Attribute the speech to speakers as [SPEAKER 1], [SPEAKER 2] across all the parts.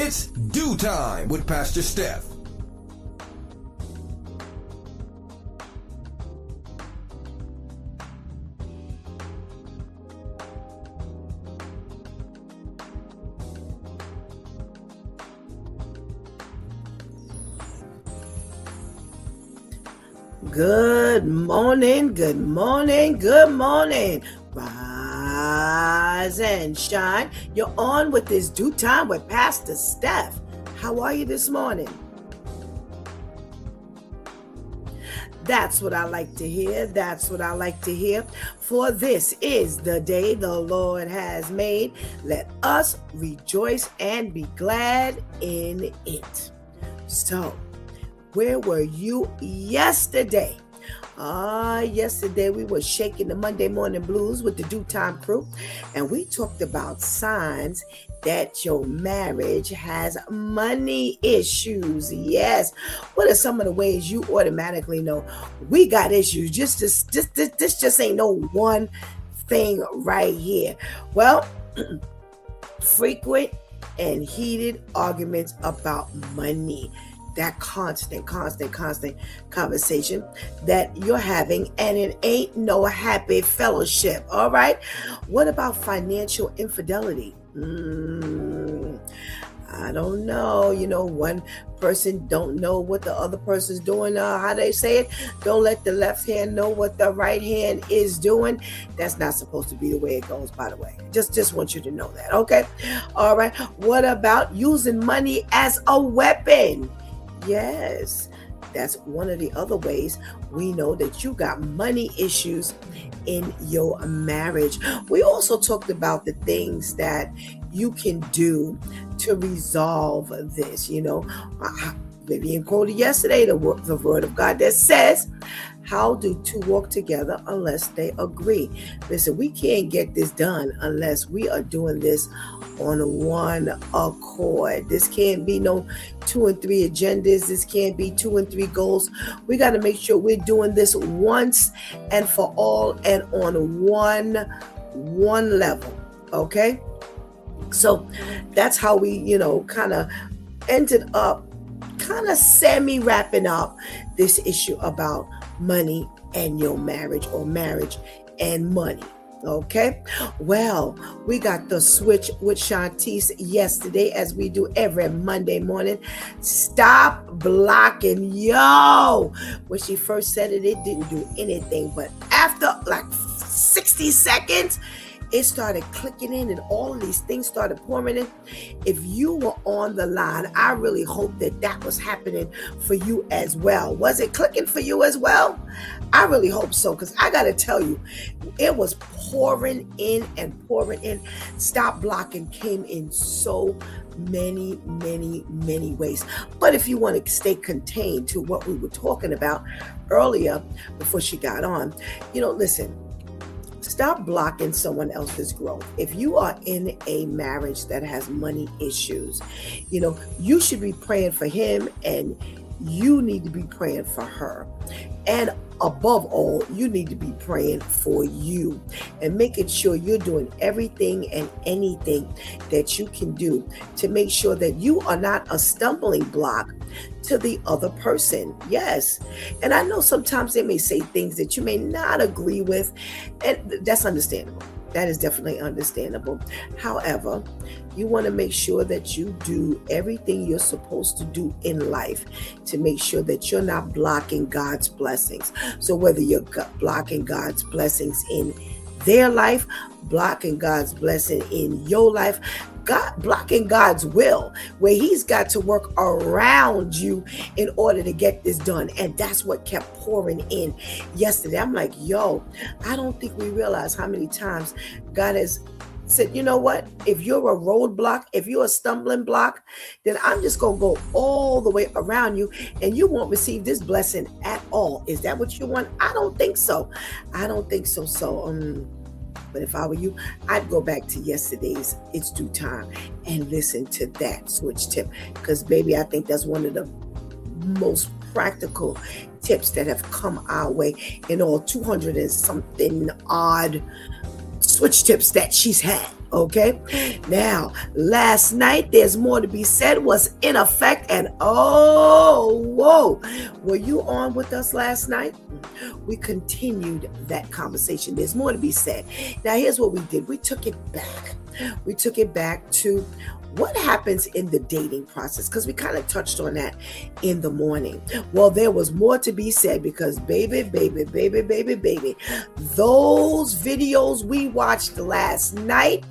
[SPEAKER 1] It's Dew Time with Pastor Steph.
[SPEAKER 2] Good morning, good morning, good morning. Rise and shine. You're on with this Dew Time with Pastor Steph. How are you this morning? That's what I like to hear. That's what I like to hear. For this is the day the Lord has made. Let us rejoice and be glad in it. So, where were you yesterday? Yesterday we were shaking the Monday morning blues with the Dew Time crew, and we talked about signs that your marriage has money issues. Yes. What are some of the ways you automatically know we got issues? This just ain't no one thing right here. Well, frequent and heated arguments about money. That constant conversation that you're having, and it ain't no happy fellowship. All right. What about financial infidelity? I don't know. One person don't know what the other person's doing. How they say it? Don't let the left hand know what the right hand is doing. That's not supposed to be the way it goes, by the way. Just want you to know that. Okay. All right. What about using money as a weapon? Yes, that's one of the other ways we know that you got money issues in your marriage. We also talked about the things that you can do to resolve this. Vivian quoted yesterday the word of God that says, how do two walk together unless they agree? Listen, we can't get this done unless we are doing this on one accord. This can't be no 2 and 3 agendas. This can't be 2 and 3 goals. We got to make sure we're doing this once and for all and on one level. Okay? So that's how we, kind of ended up semi-wrapping up this issue about money and your marriage, or marriage and money. Okay, well, we got the switch with Shantice yesterday, as we do every Monday morning. Stop blocking. When she first said it didn't do anything, but after like 60 seconds, it started clicking in and all of these things started pouring in. If you were on the line, I really hope that was happening for you as well. Was it clicking for you as well? I really hope so, because I got to tell you, it was pouring in and pouring in. Stop blocking came in so many ways. But if you want to stay contained to what we were talking about earlier before she got on, listen. Stop blocking someone else's growth. If you are in a marriage that has money issues, you should be praying for him, and you need to be praying for her. And above all, you need to be praying for you and making sure you're doing everything and anything that you can do to make sure that you are not a stumbling block to the other person. Yes. And I know sometimes they may say things that you may not agree with, and that's understandable. That is definitely understandable. However, you want to make sure that you do everything you're supposed to do in life to make sure that you're not blocking God's blessings. So whether you're blocking God's blessings in their life, blocking God's blessing in your life, blocking God's will, where he's got to work around you in order to get this done. And that's what kept pouring in yesterday. I'm like, I don't think we realize how many times God has said, you know what? If you're a roadblock, if you're a stumbling block, then I'm just going to go all the way around you and you won't receive this blessing at all. Is that what you want? I don't think so. But if I were you, I'd go back to yesterday's It's Dew Time and listen to that switch tip. Because, baby, I think that's one of the most practical tips that have come our way in all 200 and something odd switch tips that she's had. Okay, now last night there's more to be said was in effect, and oh, whoa, were you on with us last night? We continued that conversation. There's more to be said. Now, here's what we did. We took it back. We took it back to what happens in the dating process, because we kind of touched on that in the morning. Well, there was more to be said because baby, those videos we watched last night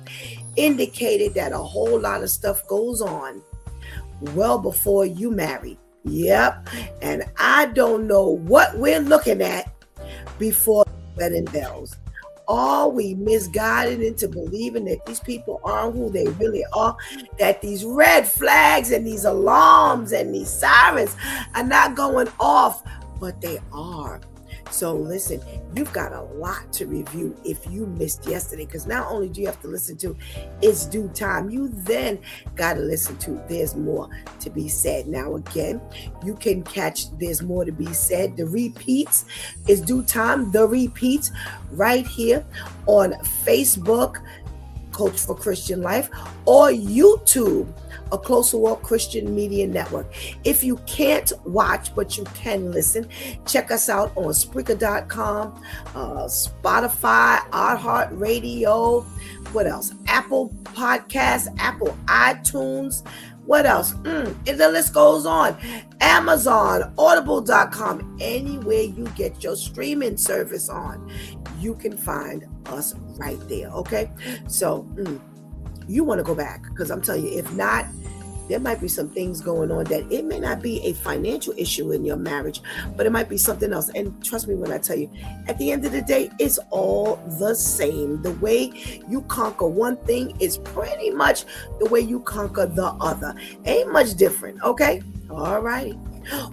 [SPEAKER 2] indicated that a whole lot of stuff goes on well before you marry. Yep. And I don't know what we're looking at before wedding bells. Are we misguided into believing that these people are who they really are? That these red flags and these alarms and these sirens are not going off, but they are. So listen, you've got a lot to review if you missed yesterday, because not only do you have to listen to It's Due Time, you then got to listen to There's More to Be Said. Now again, you can catch There's More to Be Said, the repeats, It's Due Time, the repeats, right here on Facebook, Coach for Christian Life, or YouTube, A Closer Walk Christian Media Network. If you can't watch, but you can listen, check us out on Spreaker.com, Spotify, iHeartRadio, what else? Apple Podcasts, Apple iTunes, what else? And the list goes on. Amazon, Audible.com, anywhere you get your streaming service on, you can find us right there, okay? So you want to go back, because I'm telling you, if not, there might be some things going on that it may not be a financial issue in your marriage, but it might be something else. And trust me when I tell you, at the end of the day, it's all the same. The way you conquer one thing is pretty much the way you conquer the other. Ain't much different, okay? All righty.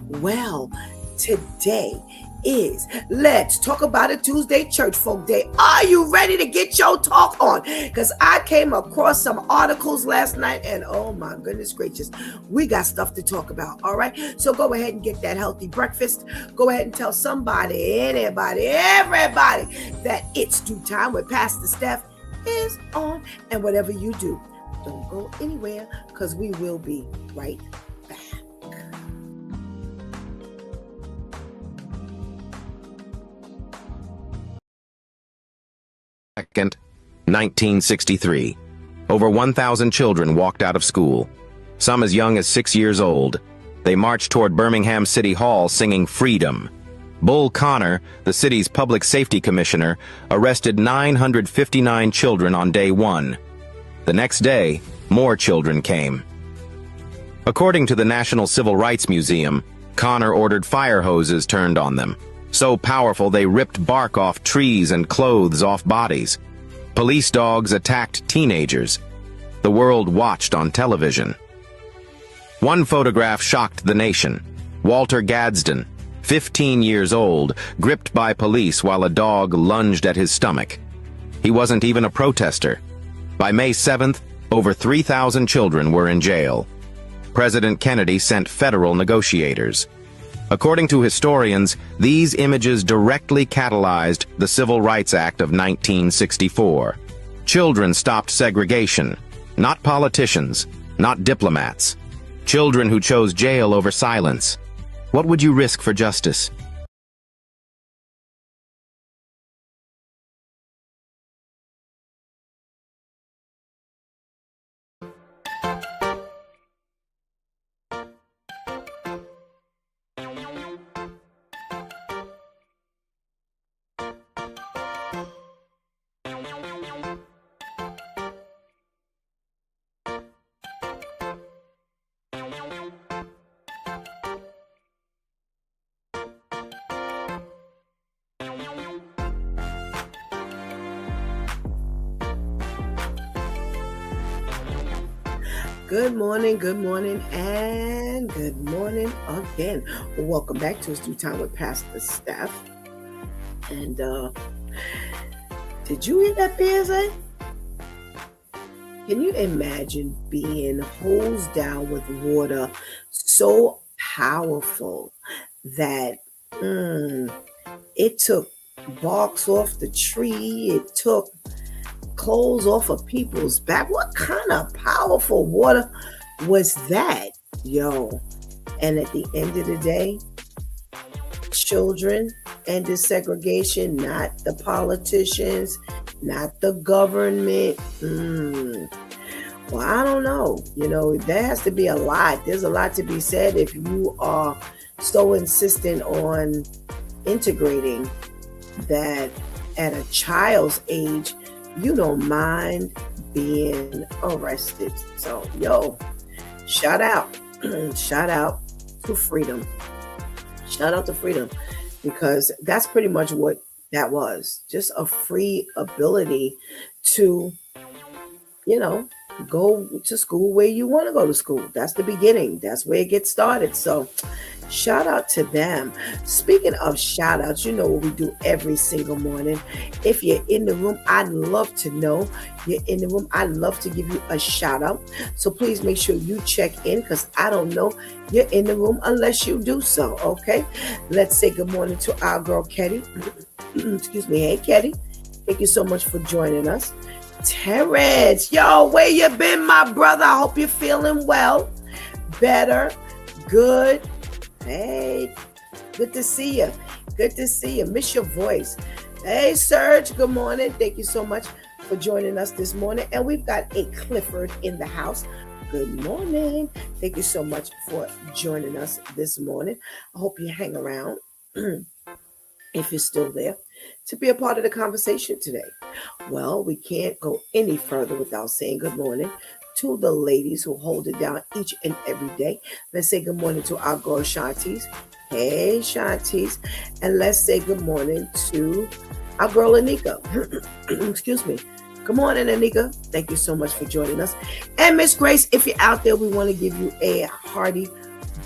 [SPEAKER 2] Well, today is Let's Talk About It Tuesday, Church Folk Day. Are you ready to get your talk on? Because I came across some articles last night, and oh my goodness gracious, we got stuff to talk about. All right, so go ahead and get that healthy breakfast. Go ahead and tell somebody, anybody, everybody that It's Due Time with Pastor Steph is on. And whatever you do, don't go anywhere, because we will be right back.
[SPEAKER 3] 2nd, 1963. Over 1,000 children walked out of school, some as young as 6 years old. They marched toward Birmingham City Hall singing Freedom. Bull Connor, the city's public safety commissioner, arrested 959 children on day one. The next day, more children came. According to the National Civil Rights Museum, Connor ordered fire hoses turned on them, so powerful they ripped bark off trees and clothes off bodies. Police dogs attacked teenagers. The world watched on television. One photograph shocked the nation. Walter Gadsden, 15 years old, gripped by police while a dog lunged at his stomach. He wasn't even a protester. By May 7th, over 3,000 children were in jail. President Kennedy sent federal negotiators. According to historians, these images directly catalyzed the Civil Rights Act of 1964. Children stopped segregation, not politicians, not diplomats. Children who chose jail over silence. What would you risk for justice?
[SPEAKER 2] Good morning, and good morning again. Welcome back to It's Due Time with Pastor Steph. And did you hear that PSA? Can you imagine being hosed down with water so powerful that it took barks off the tree, it took clothes off of people's back. What kind of powerful water was that? Yo. And at the end of the day, children ended segregation, not the politicians, not the government. Well, I don't know. There has to be a lot. There's a lot to be said if you are so insistent on integrating that at a child's age, you don't mind being arrested. So, shout out. Shout out to freedom. Shout out to freedom, because that's pretty much what that was. Just a free ability to, go to school where you want to go to school. That's the beginning. That's where it gets started. So shout out to them. Speaking of shout outs, you know what we do every single morning. If you're in the room, I'd love to know you're in the room. I'd love to give you a shout out. So please make sure you check in, because I don't know you're in the room unless you do so. Okay. Let's say good morning to our girl, Ketty. Excuse me. Hey, Ketty. Thank you so much for joining us. Terrence, where you been, my brother? I hope you're feeling well, better, good. Hey, good to see you. Good to see you. Miss your voice. Hey, Serge, good morning. Thank you so much for joining us this morning. And we've got a Clifford in the house. Good morning. Thank you so much for joining us this morning. I hope you hang around if you're still there to be a part of the conversation today. Well, we can't go any further without saying good morning to the ladies who hold it down each and every day. Let's say good morning to our girl Shantice. Hey, Shantice. And let's say good morning to our girl Anika. Excuse me. Good morning, Anika. Thank you so much for joining us. And Miss Grace, if you're out there, we want to give you a hearty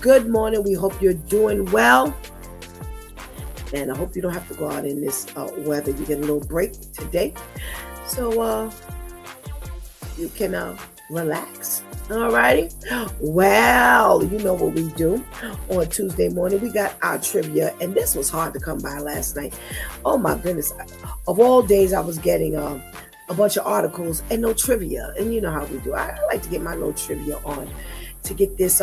[SPEAKER 2] good morning. We hope you're doing well. And I hope you don't have to go out in this weather. You get a little break today. So you can relax. All righty. Well, you know what we do on Tuesday morning. We got our trivia. And this was hard to come by last night. Oh, my goodness. Of all days, I was getting a bunch of articles and no trivia. And you know how we do. I like to get my little trivia on to get this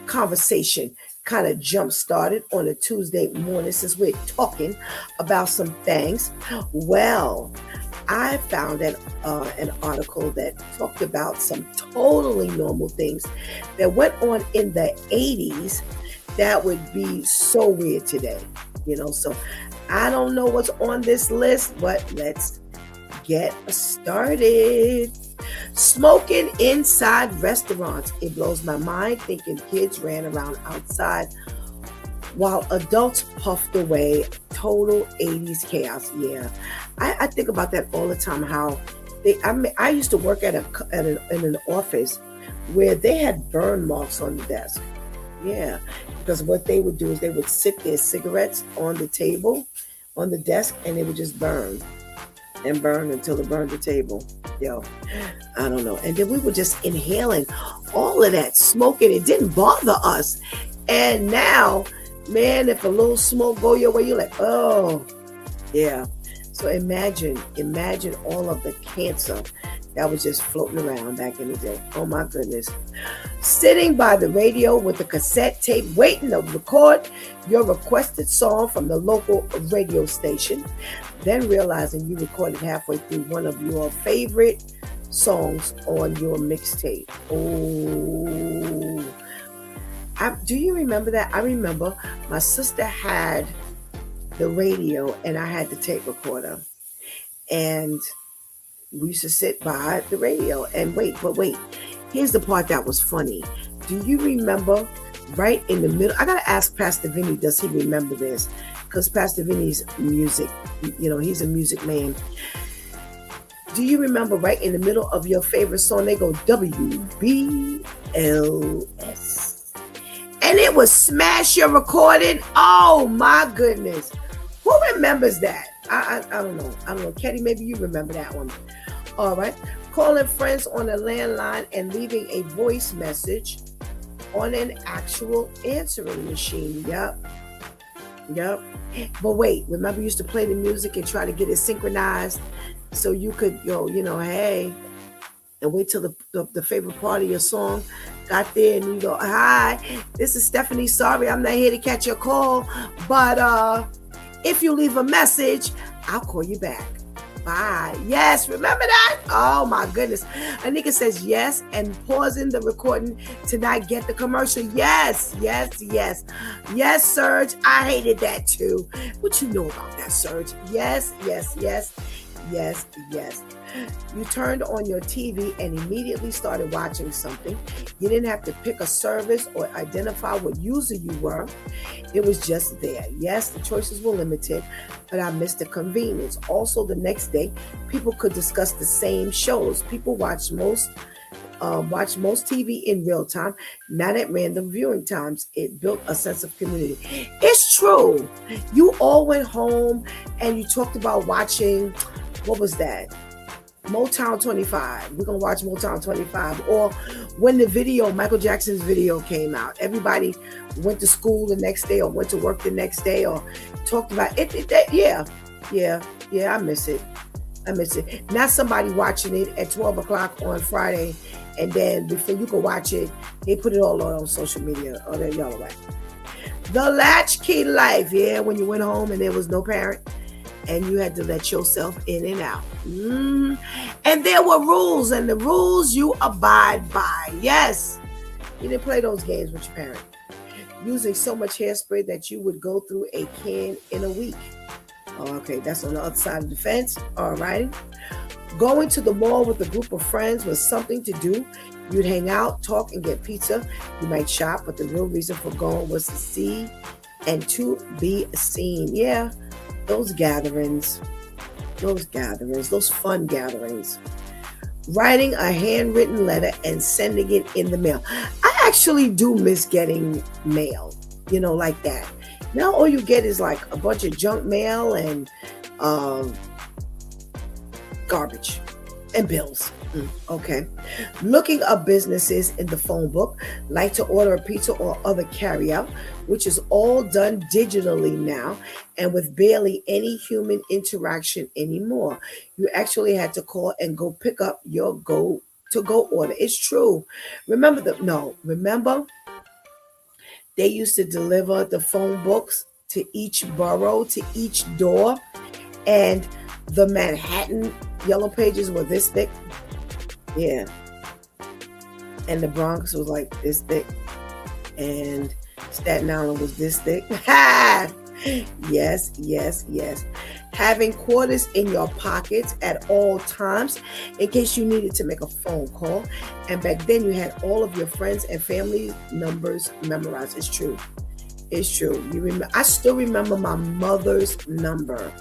[SPEAKER 2] conversation kind of jump started on a Tuesday morning, since we're talking about some things. Well, I found an article that talked about some totally normal things that went on in the 80s that would be so weird today. So I don't know what's on this list, but let's get started. Smoking inside restaurants. It blows my mind thinking kids ran around outside while adults puffed away. Total 80s chaos. Yeah, I think about that all the time. How I used to work in an office where they had burn marks on the desk. Yeah, because what they would do is they would sit their cigarettes on the table, on the desk, and they would just burn and burn until it burned the table. I don't know. And then we were just inhaling all of that smoke, and it didn't bother us. And now, man, if a little smoke go your way, you're like, oh, yeah. So imagine all of the cancer that was just floating around back in the day. Oh my goodness. Sitting by the radio with a cassette tape, waiting to record your requested song from the local radio station, then realizing you recorded halfway through one of your favorite songs on your mixtape. Oh, do you remember that? I remember my sister had the radio and I had the tape recorder, and we used to sit by the radio and wait. Here's the part that was funny. Do you remember right in the middle? I gotta ask Pastor Vinny, does he remember this? Because Pastor Vinny's music, he's a music man. Do you remember right in the middle of your favorite song, they go WBLS? And it was smash your recording. Oh my goodness. Who remembers that? I don't know. Ketty, maybe you remember that one. All right. Calling friends on a landline and leaving a voice message on an actual answering machine. Yep. But wait, remember you used to play the music and try to get it synchronized so you could go, hey, and wait till the favorite part of your song got there, and you go, hi, this is Stephanie. Sorry, I'm not here to catch your call, but if you leave a message, I'll call you back. Bye. Yes, remember that? Oh my goodness. A nigga says yes and pausing the recording to not get the commercial. Yes, Serge. I hated that too. What you know about that, Serge? Yes. You turned on your TV and immediately started watching something. You didn't have to pick a service or identify what user you were. It was just there. Yes, the choices were limited, but I missed the convenience. Also, the next day, people could discuss the same shows. People watch most TV in real time, not at random viewing times. It built a sense of community. It's true. You all went home and you talked about watching, what was that? Motown 25. We're going to watch Motown 25. Or when the video, Michael Jackson's video came out, everybody went to school the next day or went to work the next day or talked about it. Yeah, I miss it. Not somebody watching it at 12 o'clock on Friday, and then before you can watch it, they put it all on social media. Oh, they're y'all right. The latchkey life, yeah, when you went home and there was no parent, and you had to let yourself in and out. And there were rules, and the rules you abide by. Yes. You didn't play those games with your parent. Using so much hairspray that you would go through a can in a week. Oh, okay, that's on the other side of the fence. All right. Going to the mall with a group of friends was something to do. You'd hang out, talk, and get pizza. You might shop, but the real reason for going was to see and to be seen. Yeah. Those gatherings, those fun gatherings. Writing a handwritten letter and sending it in the mail. I actually do miss getting mail, like that. Now all you get is like a bunch of junk mail and garbage and bills. Okay. Looking up businesses in the phone book, like to order a pizza or other carryout, which is all done digitally now and with barely any human interaction anymore. You actually had to call and go pick up your go-to-go order. It's true. Remember they used to deliver the phone books to each borough, to each door, and the Manhattan yellow pages were this thick. Yeah. And the Bronx was like this thick. And Staten Island was this thick. Yes. Having quarters in your pockets at all times in case you needed to make a phone call. And back then you had all of your friends and family numbers memorized. It's true. I still remember my mother's number.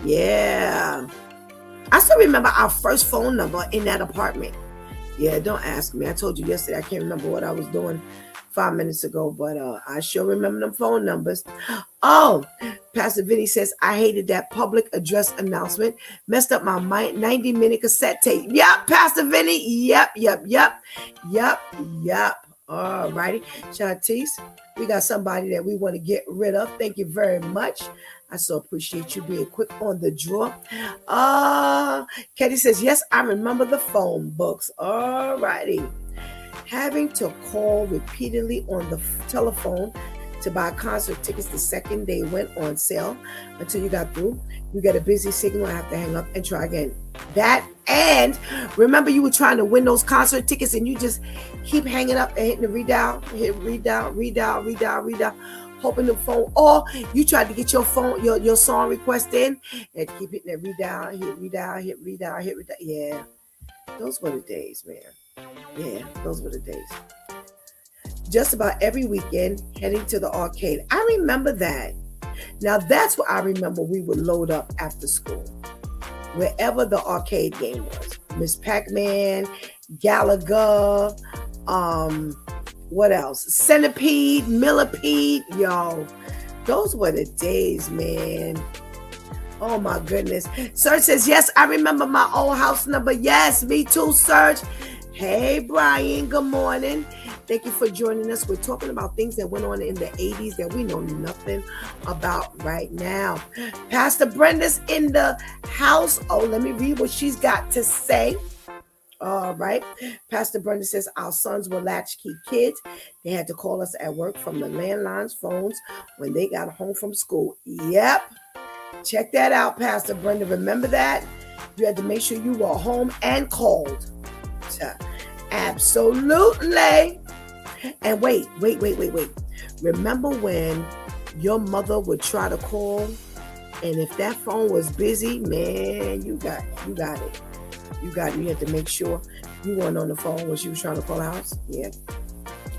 [SPEAKER 2] Yeah. I still remember our first phone number in that apartment. Yeah, don't ask me. I told you yesterday I can't remember what I was doing 5 minutes ago, but I sure remember them phone numbers. Oh, Pastor Vinny says, I hated that public address announcement. Messed up my 90-minute cassette tape. Yep, Pastor Vinny. Yep. All righty. Shantice, we got somebody that we want to get rid of. Thank you very much. I so appreciate you being quick on the draw. Katie says, yes, I remember the phone books. All righty. Having to call repeatedly on the telephone to buy concert tickets the second they went on sale until you got through. You get a busy signal, I have to hang up and try again. That, and remember you were trying to win those concert tickets and you just keep hanging up and hitting the redial, hoping the phone, or you tried to get your phone, your song request in and keep hitting that hit redial. Yeah, those were the days, man. Yeah, those were the days. Just about every weekend heading to the arcade. I remember that. Now that's what I remember we would load up after school. Wherever the arcade game was. Miss Pac-Man, Galaga, what else? Centipede, Millipede, yo. Those were the days, man. Oh my goodness. Serge says, yes, I remember my old house number. Yes, me too, Serge. Hey, Brian, good morning. Thank you for joining us. We're talking about things that went on in the 80s that we know nothing about right now. Pastor Brenda's in the house. Oh, let me read what she's got to say. All right. Pastor Brenda says our sons were latchkey kids. They had to call us at work from the landlines phones when they got home from school. Yep. Check that out, Pastor Brenda. Remember that? You had to make sure you were home and called. Absolutely. And wait. Remember when your mother would try to call, and if that phone was busy, man, you got it. You had to make sure you weren't on the phone when she was trying to call the house. Yeah.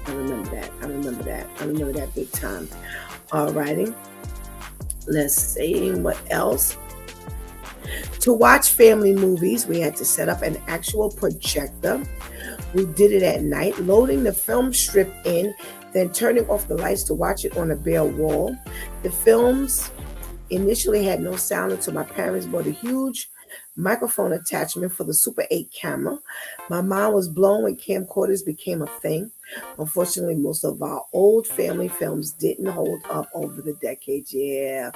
[SPEAKER 2] I remember that big time. All righty. Let's see what else. To watch family movies, we had to set up an actual projector. We did it at night, loading the film strip in, then turning off the lights to watch it on a bare wall. The films initially had no sound until my parents bought a huge microphone attachment for the Super 8 camera. My mind was blown when camcorders became a thing. Unfortunately, most of our old family films didn't hold up over the decades. Yeah.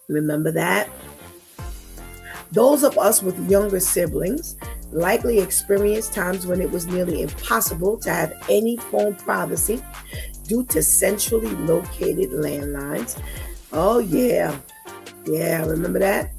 [SPEAKER 2] Remember that? Those of us with younger siblings likely experienced times when it was nearly impossible to have any phone privacy due to centrally located landlines. Oh, yeah. Yeah, remember that?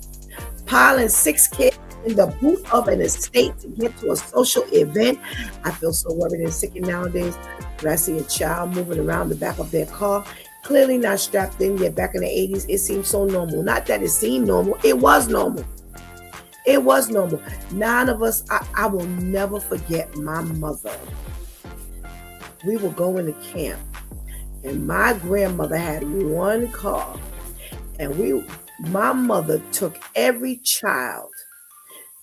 [SPEAKER 2] Piling 6 kids in the boot of an estate to get to a social event. I feel so worried and sickened nowadays when I see a child moving around the back of their car, clearly not strapped in, yet back in the 80s, it seemed so normal. Not that it seemed normal, it was normal. It was normal. None of us, I will never forget my mother. We were going to camp, and my grandmother had one car, and my mother took every child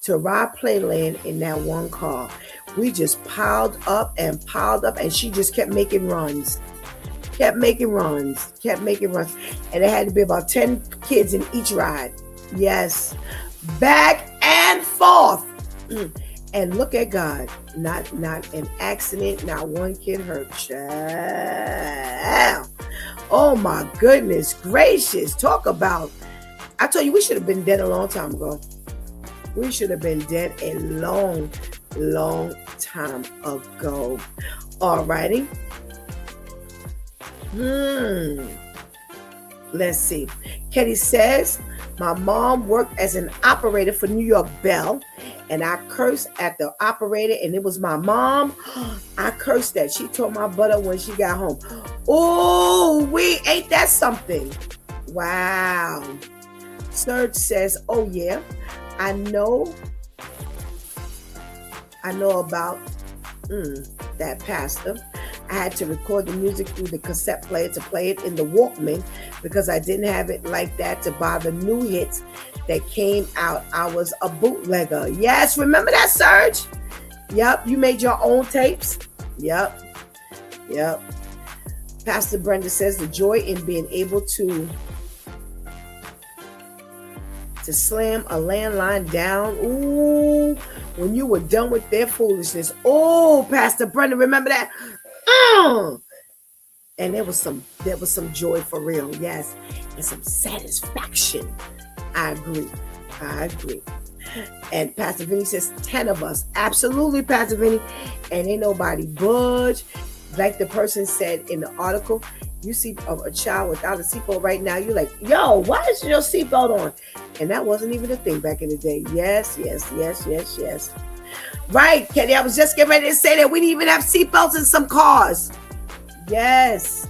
[SPEAKER 2] to ride Playland in that one car. We just piled up, and she just kept making runs. And it had to be about 10 kids in each ride. Yes. Back and forth. And look at God. Not an accident, not one kid hurt. Child. Oh my goodness gracious. Talk about, I told you we should have been dead a long time ago. We should have been dead a long time ago. Alrighty. Let's see. Ketty says, my mom worked as an operator for New York Bell, and I cursed at the operator, and it was my mom. I cursed that. She tore my butt up when she got home. Oh, ain't that something? Wow. Serge says, oh yeah, I know about that, Pastor. I had to record the music through the cassette player to play it in the Walkman because I didn't have it like that to buy the new hits that came out. I was a bootlegger. Yes, remember that, Serge? Yep, you made your own tapes. Yep. Pastor Brenda says the joy in being able to slam a landline down. Ooh, when you were done with their foolishness. Oh, Pastor Brenda, remember that? And there was some joy for real, yes, and some satisfaction. I agree. And Pastor Vinny says 10 of us. Absolutely, Pastor Vinny. And ain't nobody budge. Like the person said in the article, you see a child without a seatbelt right now, you're like, yo, why is your seatbelt on? And that wasn't even a thing back in the day. Yes. Right, Kenny, I was just getting ready to say that we didn't even have seatbelts in some cars. Yes.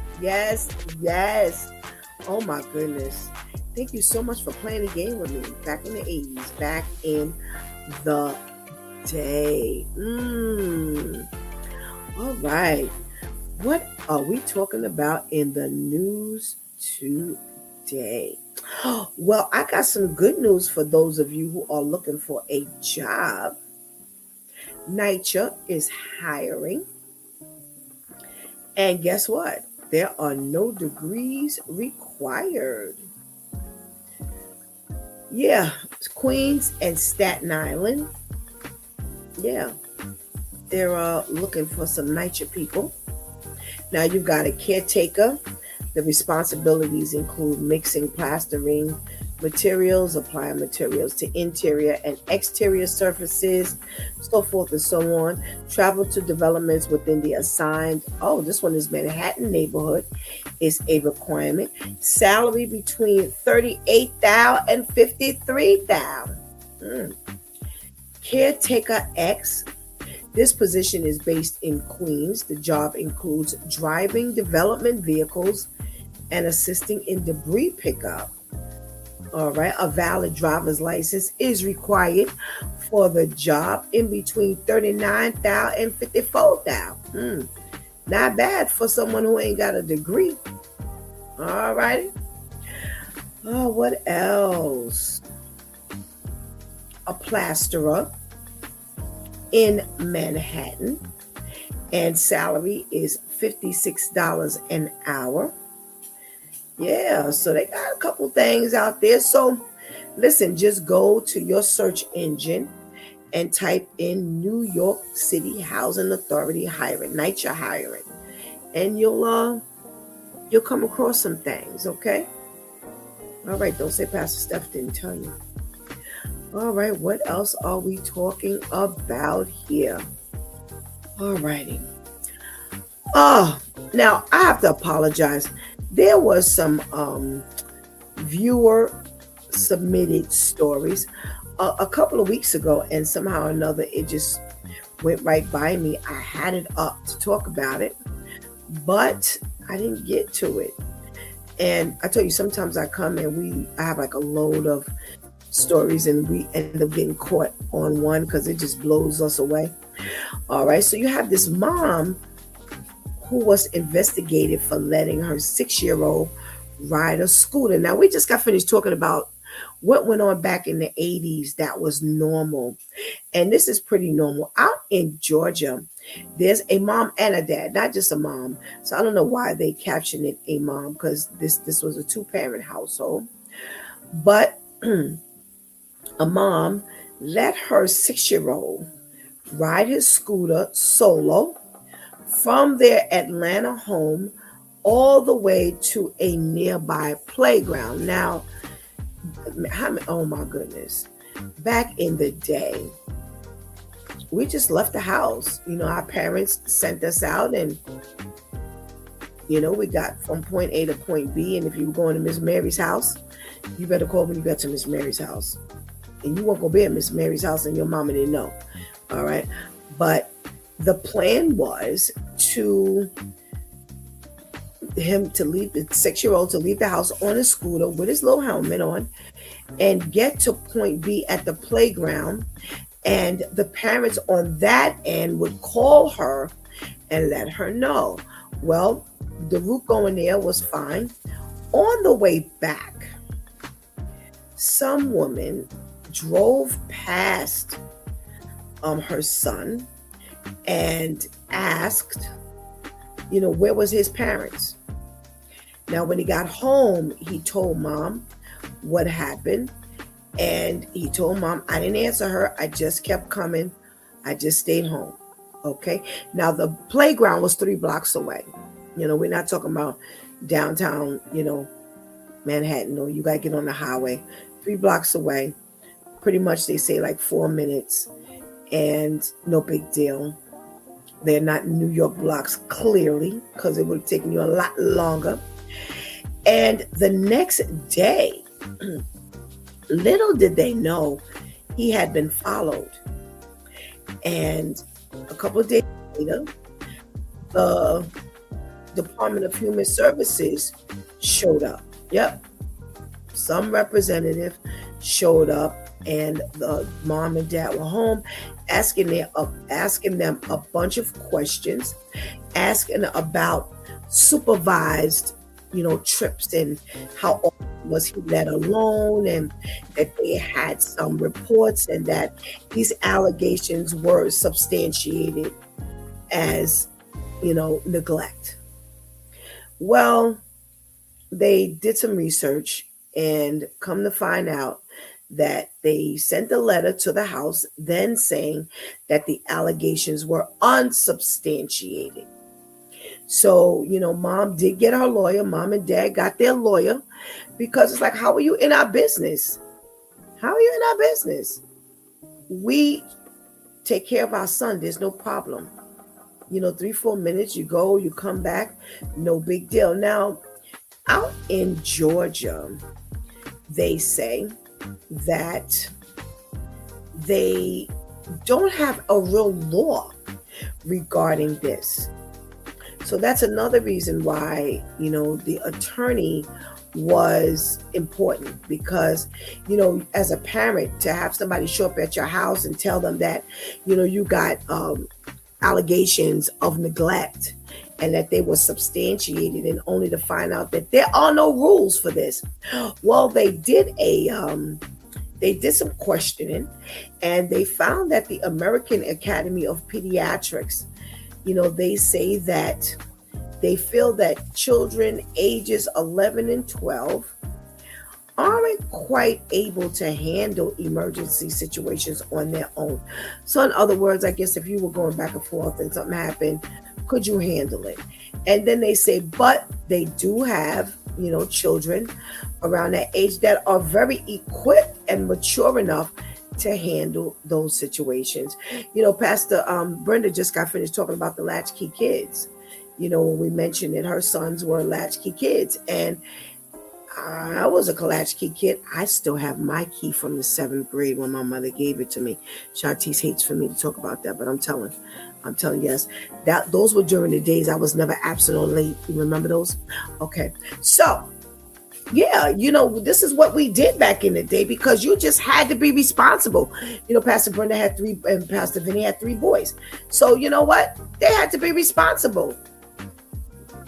[SPEAKER 2] Oh my goodness. Thank you so much for playing the game with me back in the 80s, back in the day. All right. What are we talking about in the news today? Well, I got some good news for those of you who are looking for a job. NYCHA is hiring. And guess what? There are no degrees required. Yeah, Queens and Staten Island. Yeah. They're looking for some nicer people. Now you've got a caretaker. The responsibilities include mixing plastering materials, applying materials to interior and exterior surfaces, so forth and so on. Travel to developments within the assigned, oh, this one is Manhattan neighborhood, is a requirement. Salary between 38,000 and 53,000. Caretaker X. This position is based in Queens. The job includes driving development vehicles and assisting in debris pickup. All right, a valid driver's license is required for the job in between 39,000 and 54,000. Not bad for someone who ain't got a degree. All righty. Oh, what else? A plasterer in Manhattan, and salary is $56 an hour. Yeah, so they got a couple things out there. So listen, just go to your search engine and type in New York City Housing Authority hiring, night you're hiring, and you'll come across some things. Okay. All right, don't say Pastor Steph didn't tell you. All right, what else are we talking about here? All righty. Now I have to apologize. There was some viewer submitted stories a couple of weeks ago, and somehow or another it just went right by me. I had it up to talk about it, but I didn't get to it. And I told you, sometimes I come and I have like a load of stories, and we end up getting caught on one because it just blows us away. All right, so you have this mom who was investigated for letting her 6-year-old ride a scooter. Now, we just got finished talking about what went on back in the 80s that was normal, and this is pretty normal. Out in Georgia, there's a mom and a dad, not just a mom. So I don't know why they captioned it a mom, because this was a 2-parent household, but a mom let her 6-year-old ride his scooter solo from their Atlanta home all the way to a nearby playground. Now, oh my goodness, back in the day, we just left the house. Our parents sent us out, and we got from point A to point B. And if you were going to Miss Mary's house, you better call when you got to Miss Mary's house. And you won't go be at Miss Mary's house and your mama didn't know. All right. But the plan was to leave the 6-year-old to leave the house on a scooter with his little helmet on and get to point B at the playground. And the parents on that end would call her and let her know. Well, the route going there was fine. On the way back, some woman drove past her son and asked, where was his parents? Now, when he got home, he told mom what happened, and he told mom, I didn't answer her. I just kept coming. I just stayed home. Okay. Now, the playground was 3 blocks away. We're not talking about downtown, Manhattan, or you got to get on the highway. 3 blocks away. Pretty much they say like 4 minutes, and no big deal. They're not New York blocks, clearly, because it would have taken you a lot longer. And the next day, little did they know, he had been followed. And a couple of days later, the Department of Human Services showed up. Yep. Some representative showed up, and the mom and dad were home, asking them a bunch of questions, asking about supervised, trips, and how often was he let alone, and that they had some reports, and that these allegations were substantiated as, neglect. Well, they did some research, and come to find out that they sent a letter to the house then saying that the allegations were unsubstantiated. So, mom did get her lawyer. Mom and dad got their lawyer because it's like, how are you in our business? How are you in our business? We take care of our son. There's no problem. 3-4 minutes, you go, you come back, no big deal. Now, out in Georgia, they say that they don't have a real law regarding this. So that's another reason why, the attorney was important, because, as a parent, to have somebody show up at your house and tell them that, you got allegations of neglect and that they were substantiated, and only to find out that there are no rules for this. Well, they did some questioning, and they found that the American Academy of Pediatrics, they say that they feel that children ages 11 and 12 aren't quite able to handle emergency situations on their own. So in other words, I guess if you were going back and forth and something happened, could you handle it? And then they say, but they do have, children around that age that are very equipped and mature enough to handle those situations. Pastor Brenda just got finished talking about the latchkey kids. When we mentioned that her sons were latchkey kids, and I was a latchkey kid. I still have my key from the 7th grade when my mother gave it to me. Shantice hates for me to talk about that, but I'm telling yes, that those were during the days I was never absent or late. You remember those? Okay, so yeah, this is what we did back in the day, because you just had to be responsible. Pastor Brenda had 3 and Pastor Vinny had 3 boys. So you know what? They had to be responsible.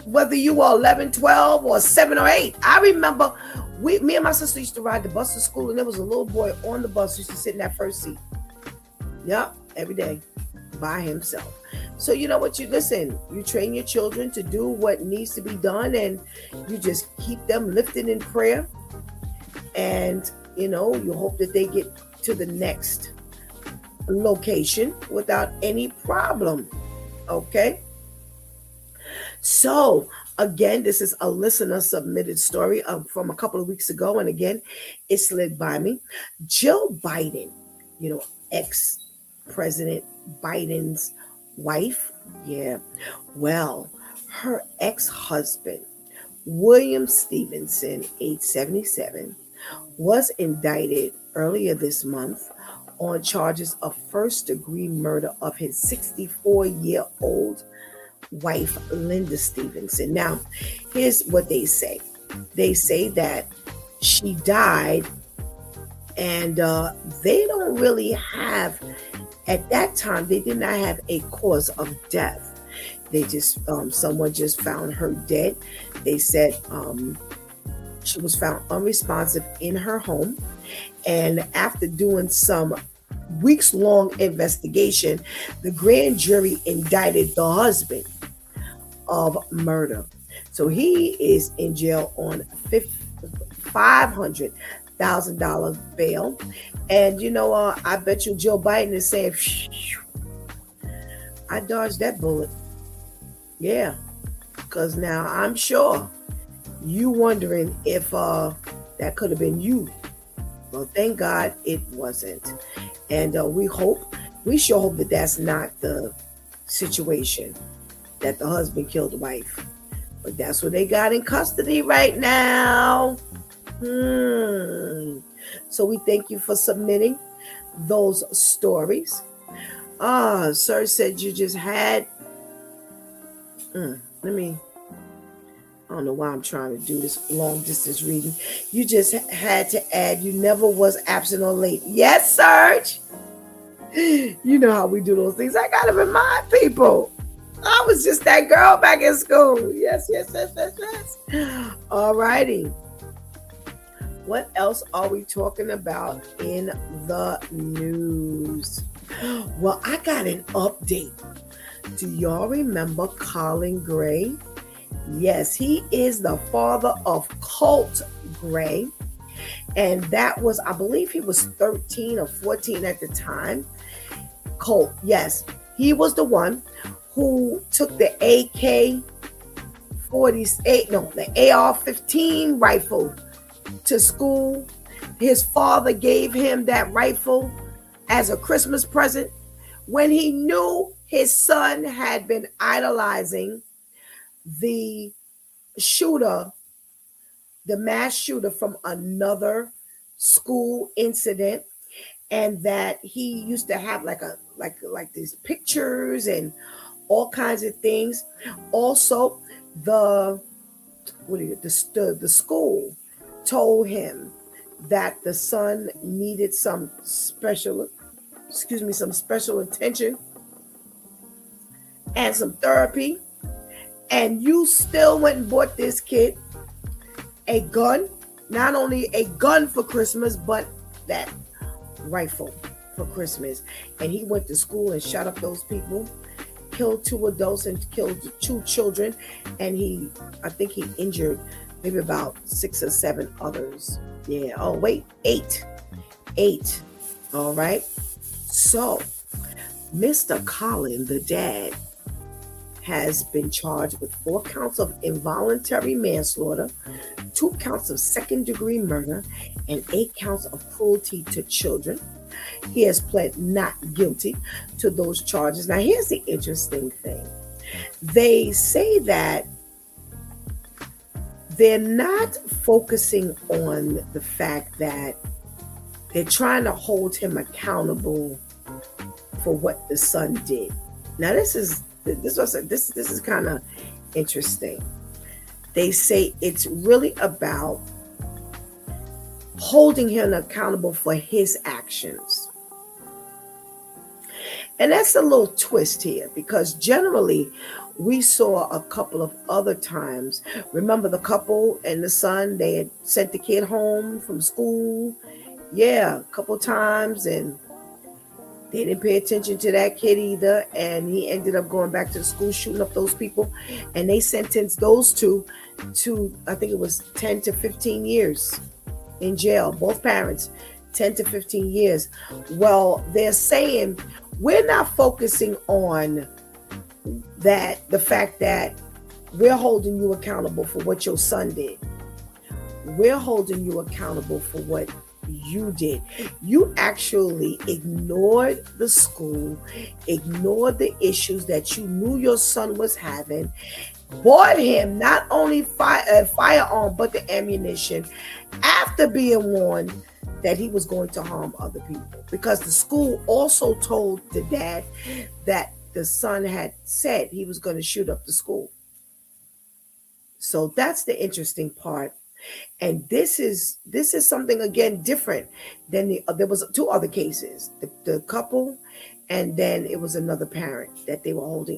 [SPEAKER 2] Whether you were 11, 12, or 7 or 8. I remember me and my sister used to ride the bus to school, and there was a little boy on the bus who used to sit in that first seat. Yep, every day by himself. So you know what? You train your children to do what needs to be done, and you just keep them lifted in prayer. And, you hope that they get to the next location without any problem. Okay? So, again, this is a listener submitted story from a couple of weeks ago. And again, it slid by me. Jill Biden, ex-President Biden's wife. Yeah. Well, her ex-husband, William Stevenson, age 77, was indicted earlier this month on charges of first-degree murder of his 64-year-old wife, Linda Stevenson. Now, here's what they say. They say that she died, and they don't really have, at that time, they did not have a cause of death. They just, someone just found her dead. They said she was found unresponsive in her home, and after doing some weeks-long investigation, the grand jury indicted the husband of murder. So he is in jail on $500,000 bail. And I bet you Joe Biden is saying, I dodged that bullet. Yeah, because now I'm sure you wondering if that could have been you. Well, thank God it wasn't. And we sure hope that that's not the situation, that the husband killed the wife. But that's what they got in custody right now. So we thank you for submitting those stories. Sir said you just had, I don't know why I'm trying to do this long distance reading. You just had to add, you never was absent or late. Yes, Serge. You know how we do those things. I got to remind people. I was just that girl back in school. Yes. All righty. What else are we talking about in the news? Well, I got an update. Do y'all remember Colin Gray? Yes, he is the father of Colt Gray. And that was, I believe he was 13 or 14 at the time. Colt, yes, he was the one who took the AK 48, no, the AR-15 rifle to school. His father gave him that rifle as a Christmas present when he knew his son had been idolizing the shooter, the mass shooter from another school incident, and that he used to have like these pictures and all kinds of things. Also, the the school told him that the son needed some special attention and some therapy, and you still went and bought this kid a gun, not only a gun for Christmas, but that rifle for Christmas. And he went to school and shot up those people, killed 2 adults and killed 2 children, and I think he injured maybe about 6 or 7 others. Yeah. Oh wait, 8. All right. So Mr. Collin, the dad, has been charged with 4 counts of involuntary manslaughter, 2 counts of second-degree murder, and 8 counts of cruelty to children. He has pled not guilty to those charges. Now, here's the interesting thing. They say that they're not focusing on the fact that they're trying to hold him accountable for what the son did. Now, this is kind of interesting. They say it's really about holding him accountable for his actions. And that's a little twist here, because generally we saw a couple of other times. Remember the couple and the son, they had sent the kid home from school. Yeah, a couple times, and they didn't pay attention to that kid either, and he ended up going back to the school, shooting up those people, and they sentenced those 2 to, I think it was 10 to 15 years in jail, both parents, 10 to 15 years. Well, they're saying we're not focusing on the fact that we're holding you accountable for what your son did. We're holding you accountable for what you did. You actually ignored the school, ignored the issues that you knew your son was having, bought him not only a firearm but the ammunition after being warned that he was going to harm other people, because the school also told the dad that the son had said he was going to shoot up the school. So that's the interesting part. And this is something, again, different than there was 2 other cases, the couple, and then it was another parent that they were holding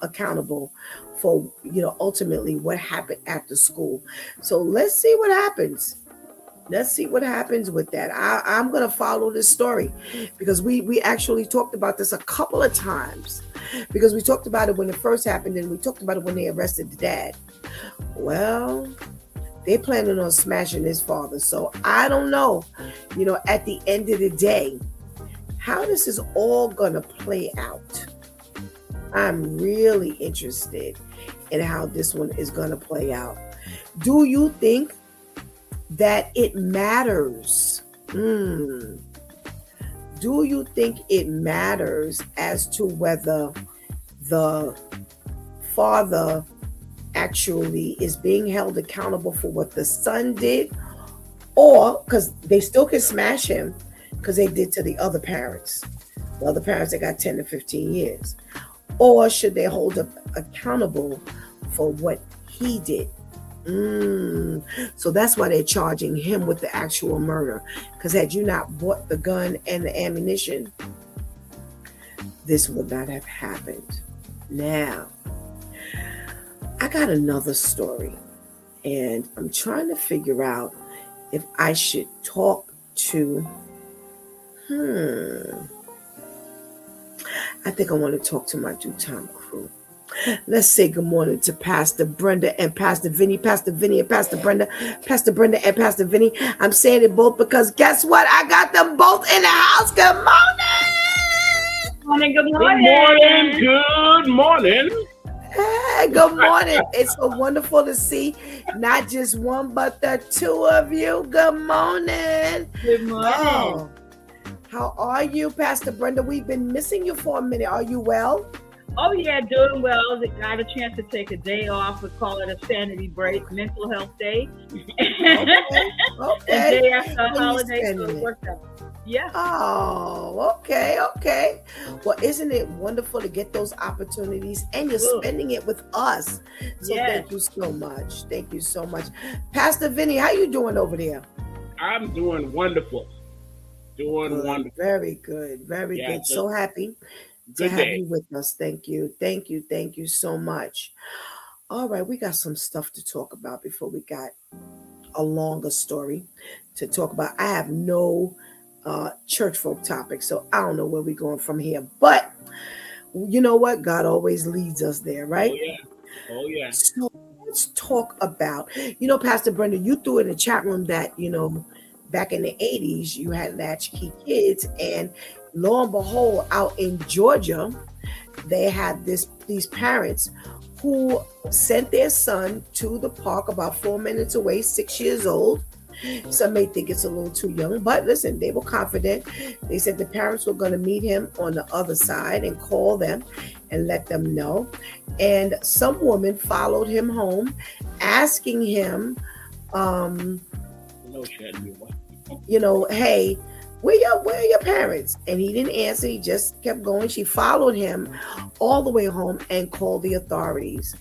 [SPEAKER 2] accountable for, ultimately what happened after school. So let's see what happens. Let's see what happens with that. I'm going to follow this story, because we actually talked about this a couple of times, because we talked about it when it first happened, and we talked about it when they arrested the dad. Well, they planning on smashing his father. So I don't know, at the end of the day, how this is all going to play out. I'm really interested in how this one is going to play out. Do you think that it matters? Do you think it matters as to whether the father actually is being held accountable for what the son did, or because they still can smash him because they did to the other parents that got 10 to 15 years, or should they hold him accountable for what he did? So that's why they're charging him with the actual murder, because had you not bought the gun and the ammunition, this would not have happened. Now, I got another story, and I'm trying to figure out if I should talk to I think I want to talk to my DEW Time crew. Let's say good morning to Pastor Brenda and Pastor Vinny, Pastor Vinny and Pastor Brenda, Pastor Brenda and Pastor Vinny. I'm saying it both because guess what? I got them both in the house. Good morning.
[SPEAKER 4] Good morning. Good morning.
[SPEAKER 2] Hey, good morning. It's so wonderful to see not just one, but the two of you. Good morning.
[SPEAKER 4] Good morning.
[SPEAKER 2] Oh, how are you, Pastor Brenda? We've been missing you for a minute. Are you well?
[SPEAKER 4] Oh, yeah, doing well. Got a chance to take a day off. We call it a sanity break, mental health day.
[SPEAKER 2] Okay.
[SPEAKER 4] A day after a holiday, so it worked out. Yeah.
[SPEAKER 2] Oh, okay. Well, isn't it wonderful to get those opportunities and you're spending it with us? So Thank you so much. Thank you so much. Pastor Vinny, how you doing over there?
[SPEAKER 4] I'm doing wonderful. Wonderful.
[SPEAKER 2] Very good. Very good. So happy to have you with us. Thank you so much. All right, we got some stuff to talk about before we got a longer story to talk about. I have no church folk topics, so I don't know where we're going from here, but you know what? God always leads us there, right?
[SPEAKER 4] Oh yeah.
[SPEAKER 2] So let's talk about, Pastor Brenda, you threw in the chat room that, back in the 80s, you had latchkey kids, and lo and behold, out in Georgia, they had these parents who sent their son to the park about 4 minutes away, 6 years old. Some may think it's a little too young, but listen, they were confident. They said the parents were going to meet him on the other side and call them and let them know. And some woman followed him home, asking him, hey, where are your parents? And he didn't answer. He just kept going. She followed him all the way home and called the authorities.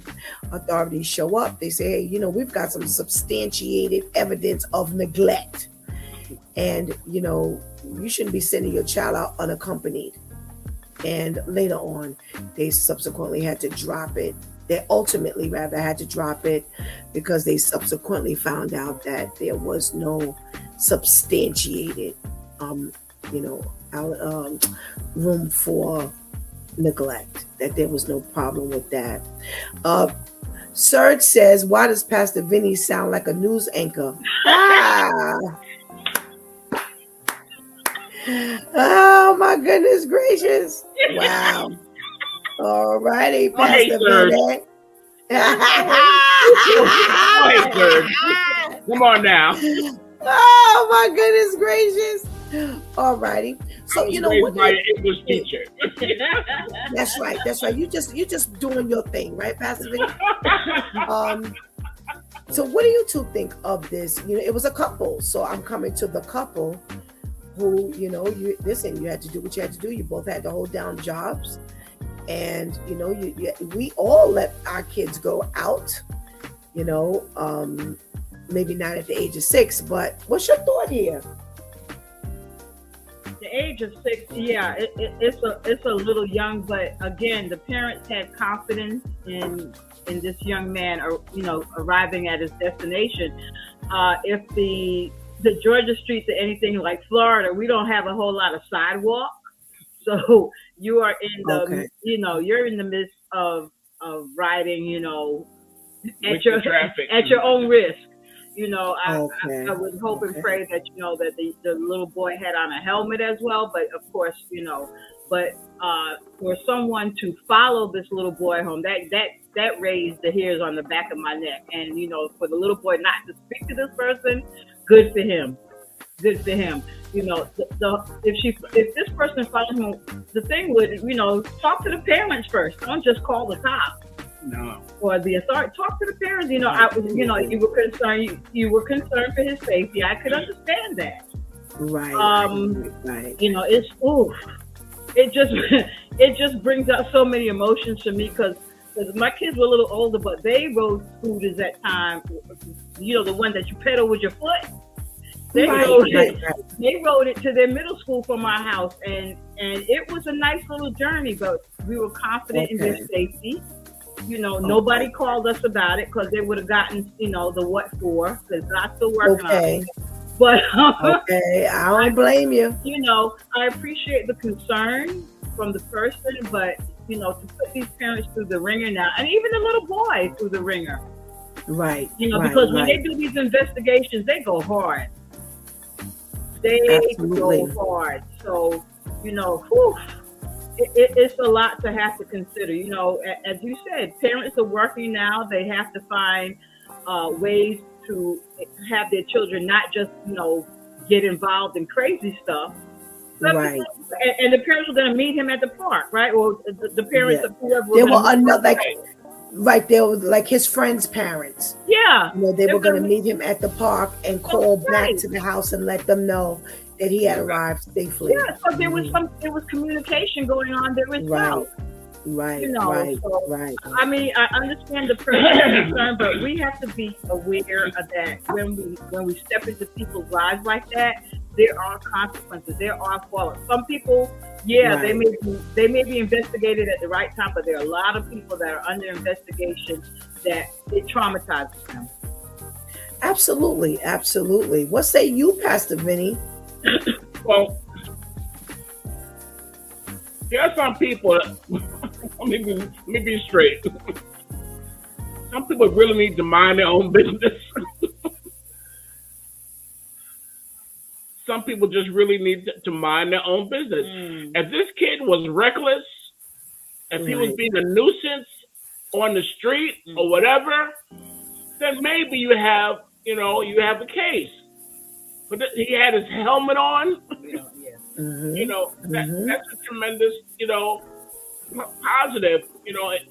[SPEAKER 2] Authorities show up. They say, hey, we've got some substantiated evidence of neglect. And, you shouldn't be sending your child out unaccompanied. And later on, they subsequently had to drop it. They ultimately rather had to drop it because they subsequently found out that there was no substantiated room for neglect, that there was no problem with that. Serge says, why does Pastor Vinny sound like a news anchor? Oh my goodness gracious. Wow. All righty, Pastor Vinny.
[SPEAKER 4] Come on now.
[SPEAKER 2] Oh my goodness gracious. All righty. So what
[SPEAKER 4] my English teacher.
[SPEAKER 2] That's right. You just doing your thing, right, Pastor Vinny? So what do you two think of this? It was a couple. So I'm coming to the couple who, you had to do what you had to do. You both had to hold down jobs. And, we all let our kids go out, maybe not at the age of 6, but what's your thought here?
[SPEAKER 4] The age of 6, it's a little young, but again, the parents had confidence in this young man, arriving at his destination. If the Georgia streets are anything like Florida, we don't have a whole lot of sidewalk. So you are in the, you're in the midst of riding, at your own risk. I would hope and pray that, that the little boy had on a helmet as well. But of course, for someone to follow this little boy home, that raised the hairs on the back of my neck. And, for the little boy not to speak to this person, good for him. If this person followed him, the thing would, talk to the parents first. Don't just call the cops.
[SPEAKER 5] No.
[SPEAKER 4] Or the authority. Talk to the parents. You were concerned for his safety. I could understand that.
[SPEAKER 2] Right. Right.
[SPEAKER 4] It just brings out so many emotions to me because my kids were a little older, but they rode scooters at time. The one that you pedal with your foot. They rode it to their middle school from our house, and it was a nice little journey, but we were confident in their safety. Nobody called us about it because they would have gotten, the what for, because I'm still working on it. But
[SPEAKER 2] I don't blame you.
[SPEAKER 4] I appreciate the concern from the person, but to put these parents through the ringer now, and even the little boy through the ringer.
[SPEAKER 2] Right.
[SPEAKER 4] Because when they do these investigations, they go hard. They
[SPEAKER 2] Absolutely.
[SPEAKER 4] go hard. So, it's a lot to have to consider. As you said, parents are working now. They have to find ways to have their children not just, get involved in crazy stuff.
[SPEAKER 2] Right.
[SPEAKER 4] And the parents were going to meet him at the park, right? Or the parents of whoever.
[SPEAKER 2] There were another, they were like his friend's parents.
[SPEAKER 4] Yeah.
[SPEAKER 2] They were going to meet him at the park and call back to the house and let them know that he had arrived safely.
[SPEAKER 4] Yeah, so there was communication going on there as well.
[SPEAKER 2] Right. Right.
[SPEAKER 4] I mean, I understand the person's concern, but we have to be aware of that when we step into people's lives like that. There are consequences. There are fallouts. Some people, they may be investigated at the right time, but there are a lot of people that are under investigation that it traumatizes them.
[SPEAKER 2] Absolutely. What say you, Pastor Vinny?
[SPEAKER 5] Well, there are some people. Let me be straight. Some people really need to mind their own business. Some people just really need to mind their own business. If this kid was reckless, if he was being a nuisance on the street or whatever, then maybe you have a case. But he had his helmet on. That's a tremendous, positive,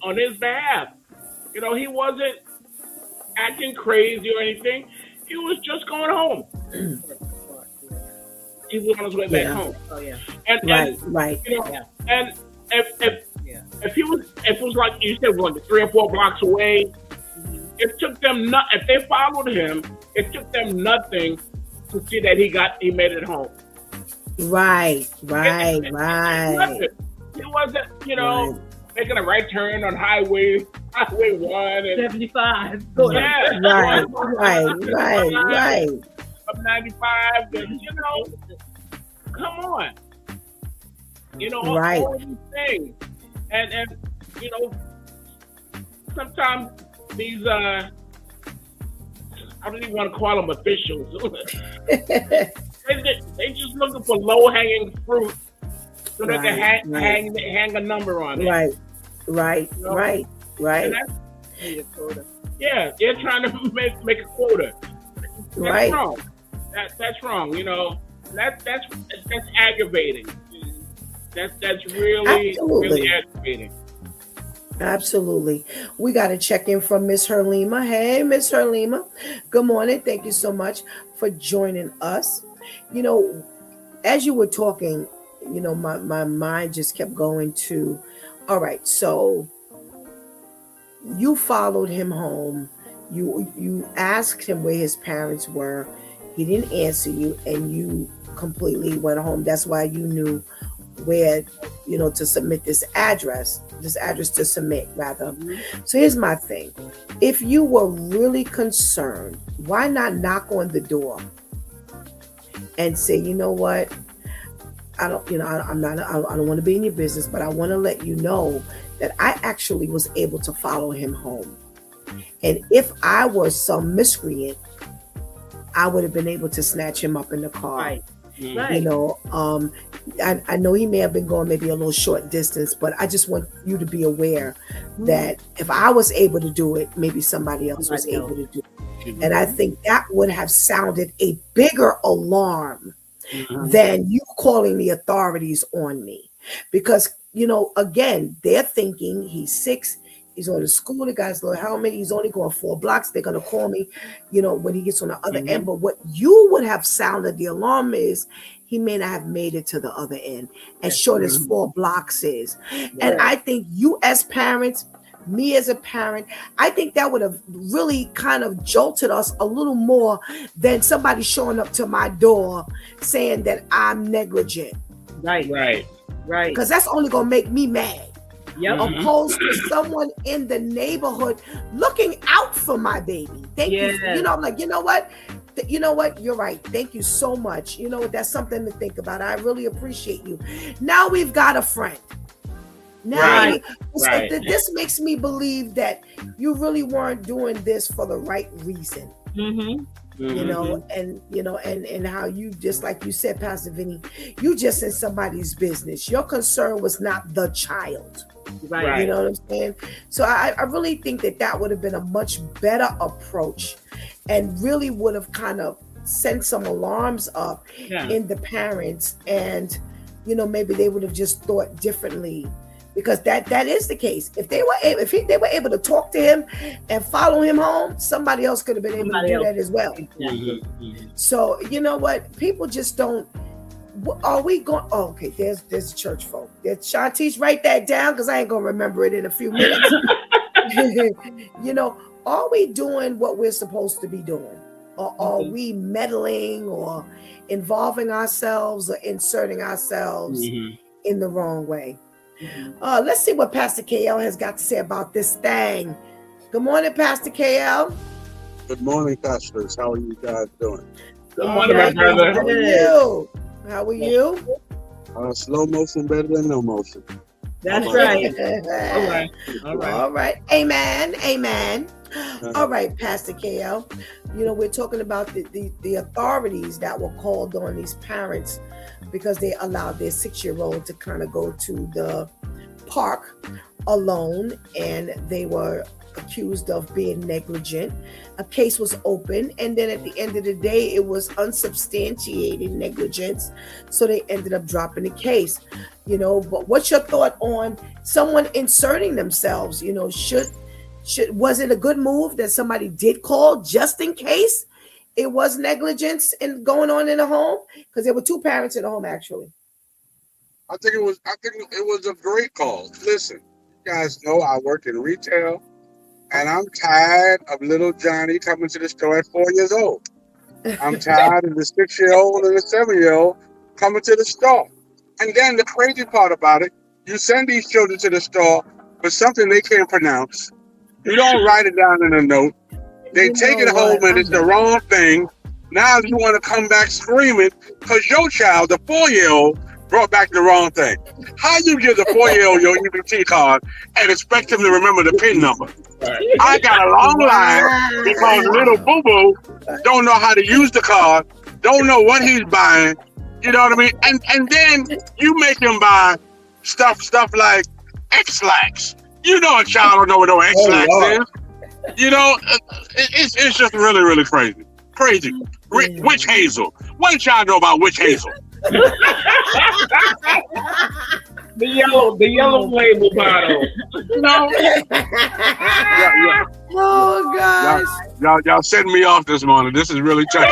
[SPEAKER 5] on his behalf. He wasn't acting crazy or anything. He was just going home. He was on his way back home.
[SPEAKER 4] Oh yeah.
[SPEAKER 5] And and if it was like you said, like 3 or 4 blocks away, it took them if they followed him, it took them nothing to see that he made it home.
[SPEAKER 2] Right.
[SPEAKER 5] He wasn't, making a right turn on Highway 1 and
[SPEAKER 4] 75.
[SPEAKER 2] Right.
[SPEAKER 5] Up 95, and come on. All these things. And sometimes these I don't even want to call them officials. They just looking for low-hanging fruit so they can hang a number on it.
[SPEAKER 2] Right.
[SPEAKER 5] Yeah, they're trying to make a quota. That's wrong. That's wrong. That's aggravating. That's really aggravating.
[SPEAKER 2] Absolutely. We got to check in from Miss Herlima. Hey, Miss Herlima. Good morning. Thank you so much for joining us. As you were talking, my mind just kept going to, all right, so you followed him home. You asked him where his parents were. He didn't answer you, and you completely went home. That's why you knew where, to submit this address to submit, rather. So here's my thing. If you were really concerned, why not knock on the door and say, you know what? I don't want to be in your business, but I want to let you know that I actually was able to follow him home. And if I was some miscreant, I would have been able to snatch him up in the car.
[SPEAKER 4] Right.
[SPEAKER 2] I know he may have been going maybe a little short distance, but I just want you to be aware that if I was able to do it, maybe somebody else was able to do it. And I think that would have sounded a bigger alarm than you calling the authorities on me. Because, again, they're thinking he's 6, he's on the school, the guy's little helmet, he's only going 4 blocks, they're going to call me, when he gets on the other end. But what you would have sounded the alarm is he may not have made it to the other end, as short as 4 blocks is. And I think you as parents, me as a parent, I think that would have really kind of jolted us a little more than somebody showing up to my door saying that I'm negligent.
[SPEAKER 5] Right.
[SPEAKER 2] Because that's only going to make me mad.
[SPEAKER 4] Yep.
[SPEAKER 2] Opposed to someone in the neighborhood looking out for my baby. Thank you. I'm like, you know what? You're right. Thank you so much. That's something to think about. I really appreciate you. Now we've got a friend. Now,
[SPEAKER 5] Right.
[SPEAKER 2] this makes me believe that you really weren't doing this for the right reason.
[SPEAKER 4] Mm-hmm.
[SPEAKER 2] You know, and how you, just like you said, Pastor Vinny, you just in somebody's business. Your concern was not the child.
[SPEAKER 4] Right.
[SPEAKER 2] You know what I'm saying? So I really think that would have been a much better approach, and really would have kind of sent some alarms up in the parents, and maybe they would have just thought differently, because that is the case. If they were able to talk to him and follow him home, somebody else could have been able to do that as well. So you know what? People just don't. Are we going? Oh, okay, there's church folk. Shantice, write that down, because I ain't gonna remember it in a few minutes. Are we doing what we're supposed to be doing, or are we meddling or involving ourselves or inserting ourselves in the wrong way? Let's see what Pastor KL has got to say about this thing. Good morning, Pastor KL.
[SPEAKER 6] Good morning, pastors. How are you guys doing?
[SPEAKER 5] Good morning, my brother.
[SPEAKER 2] How are you? How are you?
[SPEAKER 6] Slow motion better than no motion.
[SPEAKER 4] That's right.
[SPEAKER 2] All right. Amen. All right, Pastor KL. We're talking about the authorities that were called on these parents because they allowed their 6-year-old to kind of go to the park alone, and they were accused of being negligent. A case was open, and then at the end of the day, it was unsubstantiated negligence, so they ended up dropping the case. But what's your thought on someone inserting themselves? Was it a good move that somebody did call just in case it was negligence and going on in the home? Because there were 2 parents in the home, actually.
[SPEAKER 6] I think it was a great call. Listen, you guys know I work in retail, and I'm tired of little Johnny coming to the store at 4 years old. I'm tired of the 6-year-old and the 7-year-old coming to the store. And then the crazy part about it, you send these children to the store for something they can't pronounce. You don't write it down in a note. They take it home and it's the wrong thing. Now you want to come back screaming because your child, the 4-year-old, brought back the wrong thing. How you give the 4-year-old your EBT card and expect him to remember the PIN number? I got a long line because little boo-boo don't know how to use the card, don't know what he's buying. You know what I mean? And then you make him buy stuff like X-Lax. You know a child don't know what no X-Lax is. It's just really, really crazy. Crazy. Witch hazel. What did y'all know about witch hazel?
[SPEAKER 5] The yellow label bottle.
[SPEAKER 2] Oh gosh.
[SPEAKER 6] Y'all setting me off this morning. This is really tough.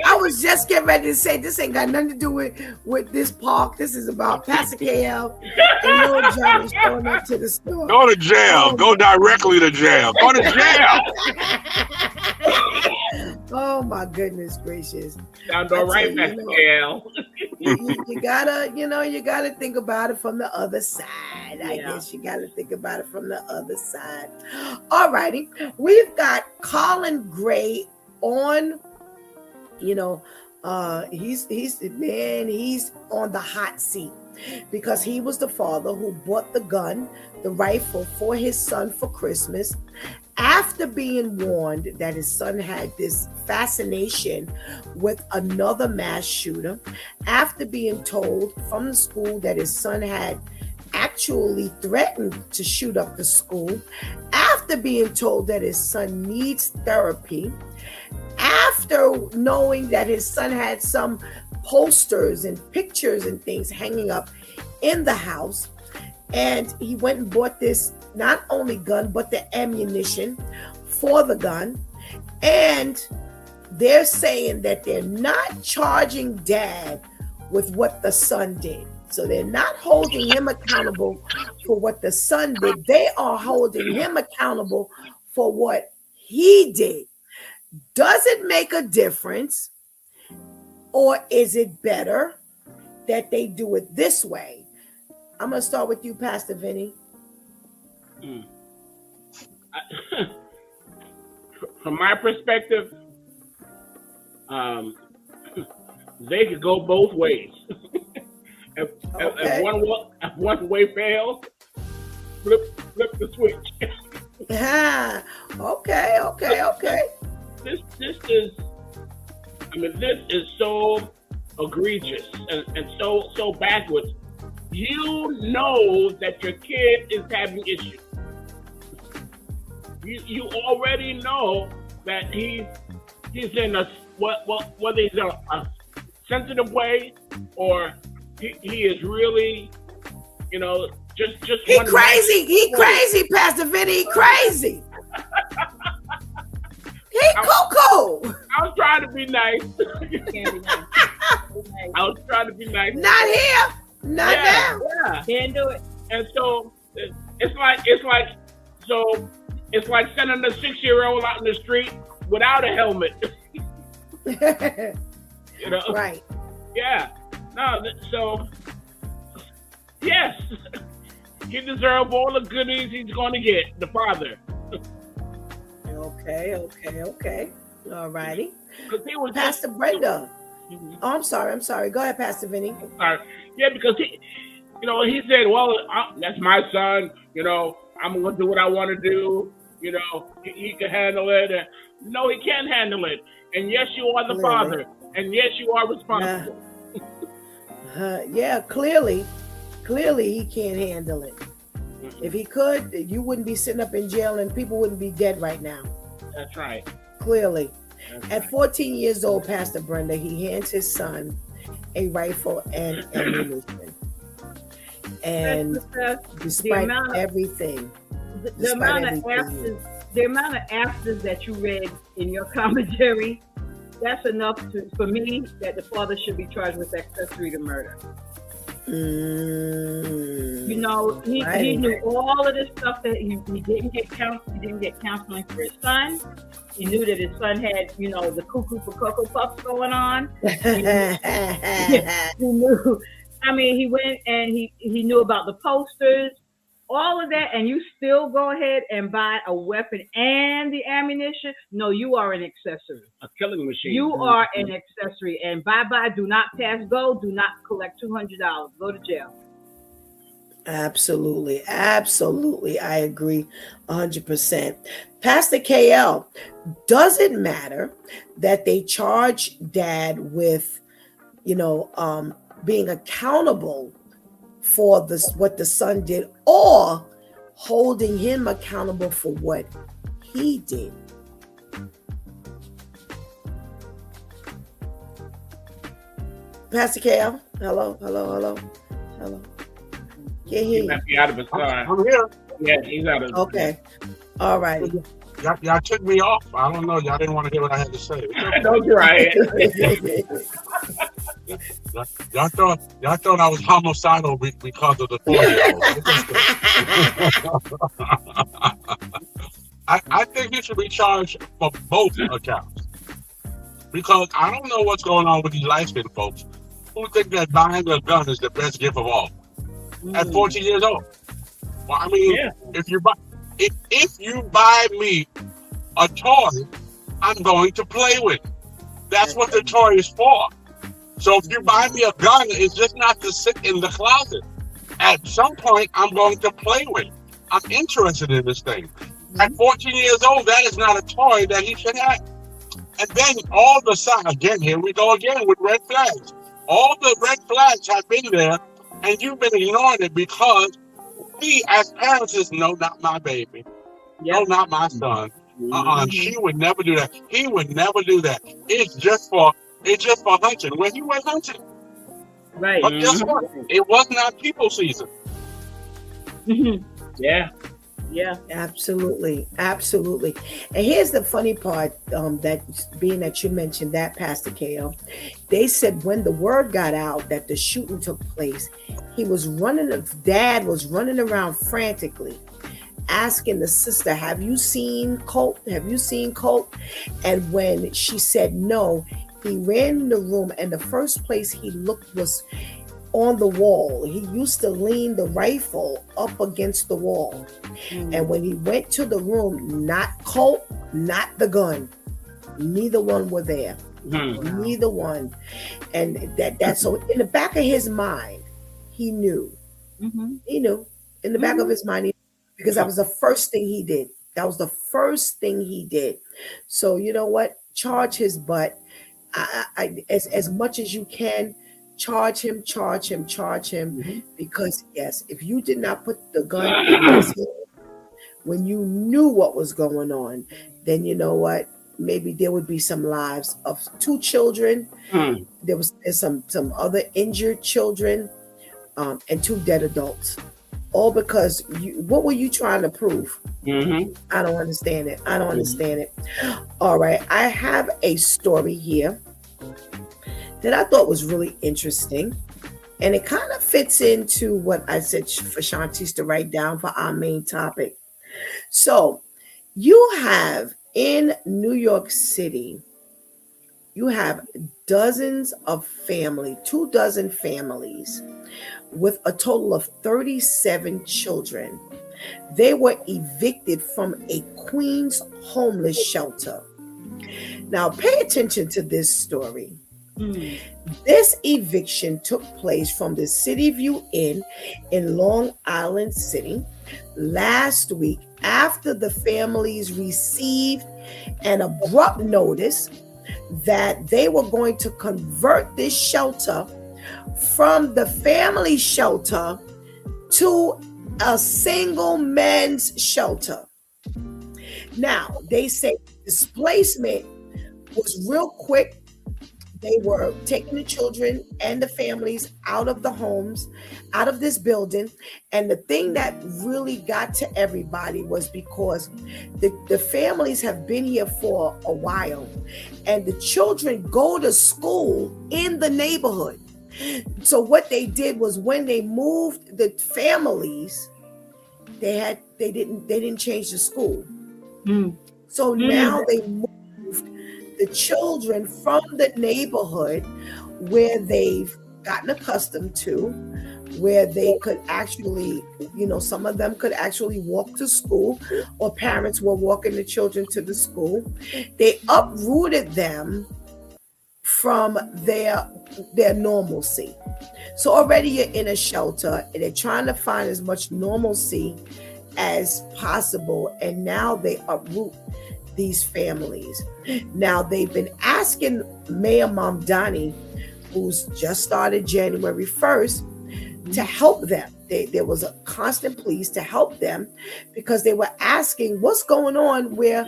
[SPEAKER 2] I was just getting ready to say this ain't got nothing to do with this park. This is about Pastor KL and little Johnny showing up to the store.
[SPEAKER 6] Go to jail. Go directly to jail. Go to jail.
[SPEAKER 2] Oh my goodness gracious.
[SPEAKER 5] Sounds all right, Pastor KL.
[SPEAKER 2] You gotta think about it from the other side. I guess you gotta think about it from the other side. All righty. We've got Colin Gray on. He's on the hot seat because he was the father who bought the rifle for his son for Christmas, after being warned that his son had this fascination with another mass shooter, after being told from the school that his son had actually threatened to shoot up the school, after being told that his son needs therapy, after knowing that his son had some posters and pictures and things hanging up in the house, and he went and bought this not only gun but the ammunition for the gun, and they're saying that they're not charging dad with what the son did. So they're not holding him accountable for what the son did. They are holding him accountable for what he did. Does it make a difference, or is it better that they do it this way? I'm going to start with you, Pastor Vinny.
[SPEAKER 5] From my perspective, they could go both ways. If one way fails, flip the switch.
[SPEAKER 2] Okay.
[SPEAKER 5] This is, I mean, this is so egregious and so backwards. You know that your kid is having issues. You already know that he's in whether he's in a sensitive way or he is really, just
[SPEAKER 2] he crazy, Pastor Vinny, he crazy. He cuckoo.
[SPEAKER 5] I was trying to be nice. I was trying to be nice.
[SPEAKER 2] Not here. Not now.
[SPEAKER 5] Yeah.
[SPEAKER 4] Can't do it.
[SPEAKER 5] And so it's like sending a 6-year-old out in the street without a helmet.
[SPEAKER 2] Right.
[SPEAKER 5] Yeah. No. So yes, he deserves all the goodies he's going to get. The father.
[SPEAKER 2] Okay. All righty.
[SPEAKER 5] Pastor
[SPEAKER 2] Brenda. Oh, I'm sorry. Go ahead, Pastor Vinny.
[SPEAKER 5] Sorry. Yeah, because he said, well, that's my son. I'm going to do what I want to do. He can handle it. No, he can't handle it. And yes, you are the father. And yes, you are responsible.
[SPEAKER 2] Yeah, clearly he can't handle it. If he could, you wouldn't be sitting up in jail and people wouldn't be dead right now.
[SPEAKER 5] That's right.
[SPEAKER 2] Clearly. At 14 years old, Pastor Brenda, he hands his son a rifle and ammunition. And despite everything,
[SPEAKER 4] the amount of afters that you read in your commentary, that's enough for me that the father should be charged with accessory to murder. He knew all of this stuff that he didn't get counseling. He didn't get counseling for his son. He knew that his son had, the cuckoo for Cocoa Puffs going on. He knew. I mean, he went and he knew about the posters, all of that, and you still go ahead and buy a weapon and the ammunition. No, you are an accessory.
[SPEAKER 5] A killing machine.
[SPEAKER 4] You are an accessory. And bye-bye, do not pass go, do not collect $200. Go to jail.
[SPEAKER 2] Absolutely. I agree 100%. Pastor KL, does it matter that they charge dad with, being accountable for what the son did, or holding him accountable for what he did? Pastor KL, hello. Can't hear you.
[SPEAKER 5] He out of his car.
[SPEAKER 6] I'm here.
[SPEAKER 5] Yeah, he's out of.
[SPEAKER 2] Okay. All right.
[SPEAKER 6] Y'all took me off. I don't know. Y'all didn't want to hear what I had to say.
[SPEAKER 5] Don't try it.
[SPEAKER 6] Y'all thought I was homicidal because of the 4-year-old. I think he should be charged for both accounts, because I don't know what's going on with these light-skinned folks who think that buying a gun is the best gift of all. At 14 years old. Well, I mean, if you buy me a toy, I'm going to play with. That's what the toy is for. So if you buy me a gun, it's just not to sit in the closet. At some point, I'm going to play with. I'm interested in this thing. At 14 years old, that is not a toy that he should have. And then all the signs, again, here we go again with red flags. All the red flags have been there, and you've been ignoring it because we as parents is, no, not my baby. No, not my son. She would never do that. He would never do that. It's just for hunting. When he went hunting.
[SPEAKER 4] Right.
[SPEAKER 6] But guess what? It was not people season.
[SPEAKER 5] Yeah.
[SPEAKER 2] Absolutely. And here's the funny part, that being that you mentioned that, Pastor KL, they said when the word got out that the shooting took place, dad was running around frantically asking the sister, have you seen Colt? And when she said no, he ran in the room, and the first place he looked was on the wall. He used to lean the rifle up against the wall. And when he went to the room, not Colt, not the gun, neither one were there. Neither one. And that so in the back of his mind, he knew.
[SPEAKER 4] Mm-hmm.
[SPEAKER 2] He knew in the back of his mind, because that was the first thing he did. That was the first thing he did. So you know what? Charge his butt. As much as you can, charge him, because yes, if you did not put the gun in his hand when you knew what was going on, then you know what? Maybe there would be some lives of 2 children. There's some other injured children, and 2 dead adults. All because what were you trying to prove? I don't understand it. Understand it. All right. I have a story here that I thought was really interesting. And it kind of fits into what I said for Shantice to write down for our main topic. So you have in New York City, you have dozens of 24 families with a total of 37 children. They were evicted from a Queens homeless shelter. Now, pay attention to this story. This eviction took place from the City View Inn in Long Island City last week after the families received an abrupt notice that they were going to convert this shelter from the family shelter to a single men's shelter. Now, they say displacement was real quick. They were taking the children and the families out of the homes, out of this building. And the thing that really got to everybody was because the families have been here for a while, and the children go to school in the neighborhood. So what they did was, when they moved the families, they didn't change the school. So now they moved the children from the neighborhood where they've gotten accustomed to, where they could actually, some of them could actually walk to school, or parents were walking the children to the school. They uprooted them from their normalcy. So already you're in a shelter, and they're trying to find as much normalcy as possible, and now they uproot these families. Now, they've been asking Mayor Mamdani, who's just started January 1st, to help them. There was a constant plea to help them, because they were asking, what's going on where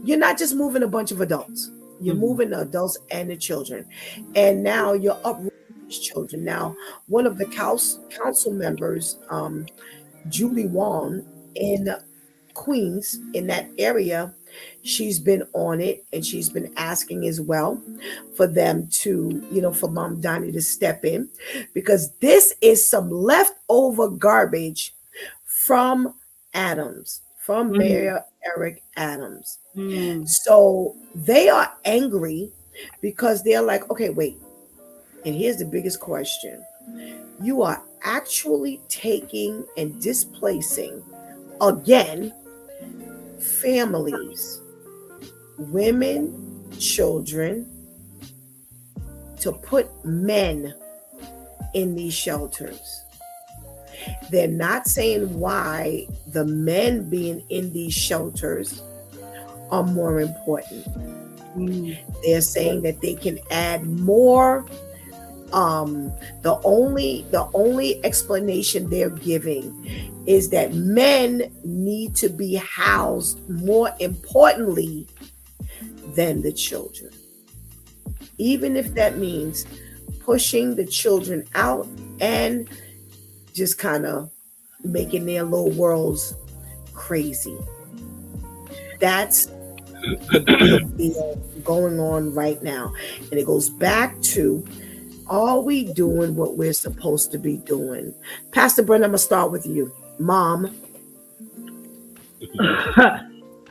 [SPEAKER 2] you're not just moving a bunch of adults, you're moving the adults and the children, and now you're uprooting these children. Now, one of the council members, Julie Wong in Queens, in that area, she's been on it, and she's been asking as well for them to, for Mamdani to step in, because this is some leftover garbage from Mayor Eric Adams. So they are angry, because they're like, okay, wait. And here's the biggest question. You are actually taking and displacing, again, families, women, children, to put men in these shelters. They're not saying why the men being in these shelters are more important. They're saying that they can add more. The only explanation they're giving is that men need to be housed more importantly than the children, even if that means pushing the children out and just kind of making their little worlds crazy. That's the deal going on right now. And it goes back to, are we doing what we're supposed to be doing? Pastor Brenda, I'm going to start with you. Mom.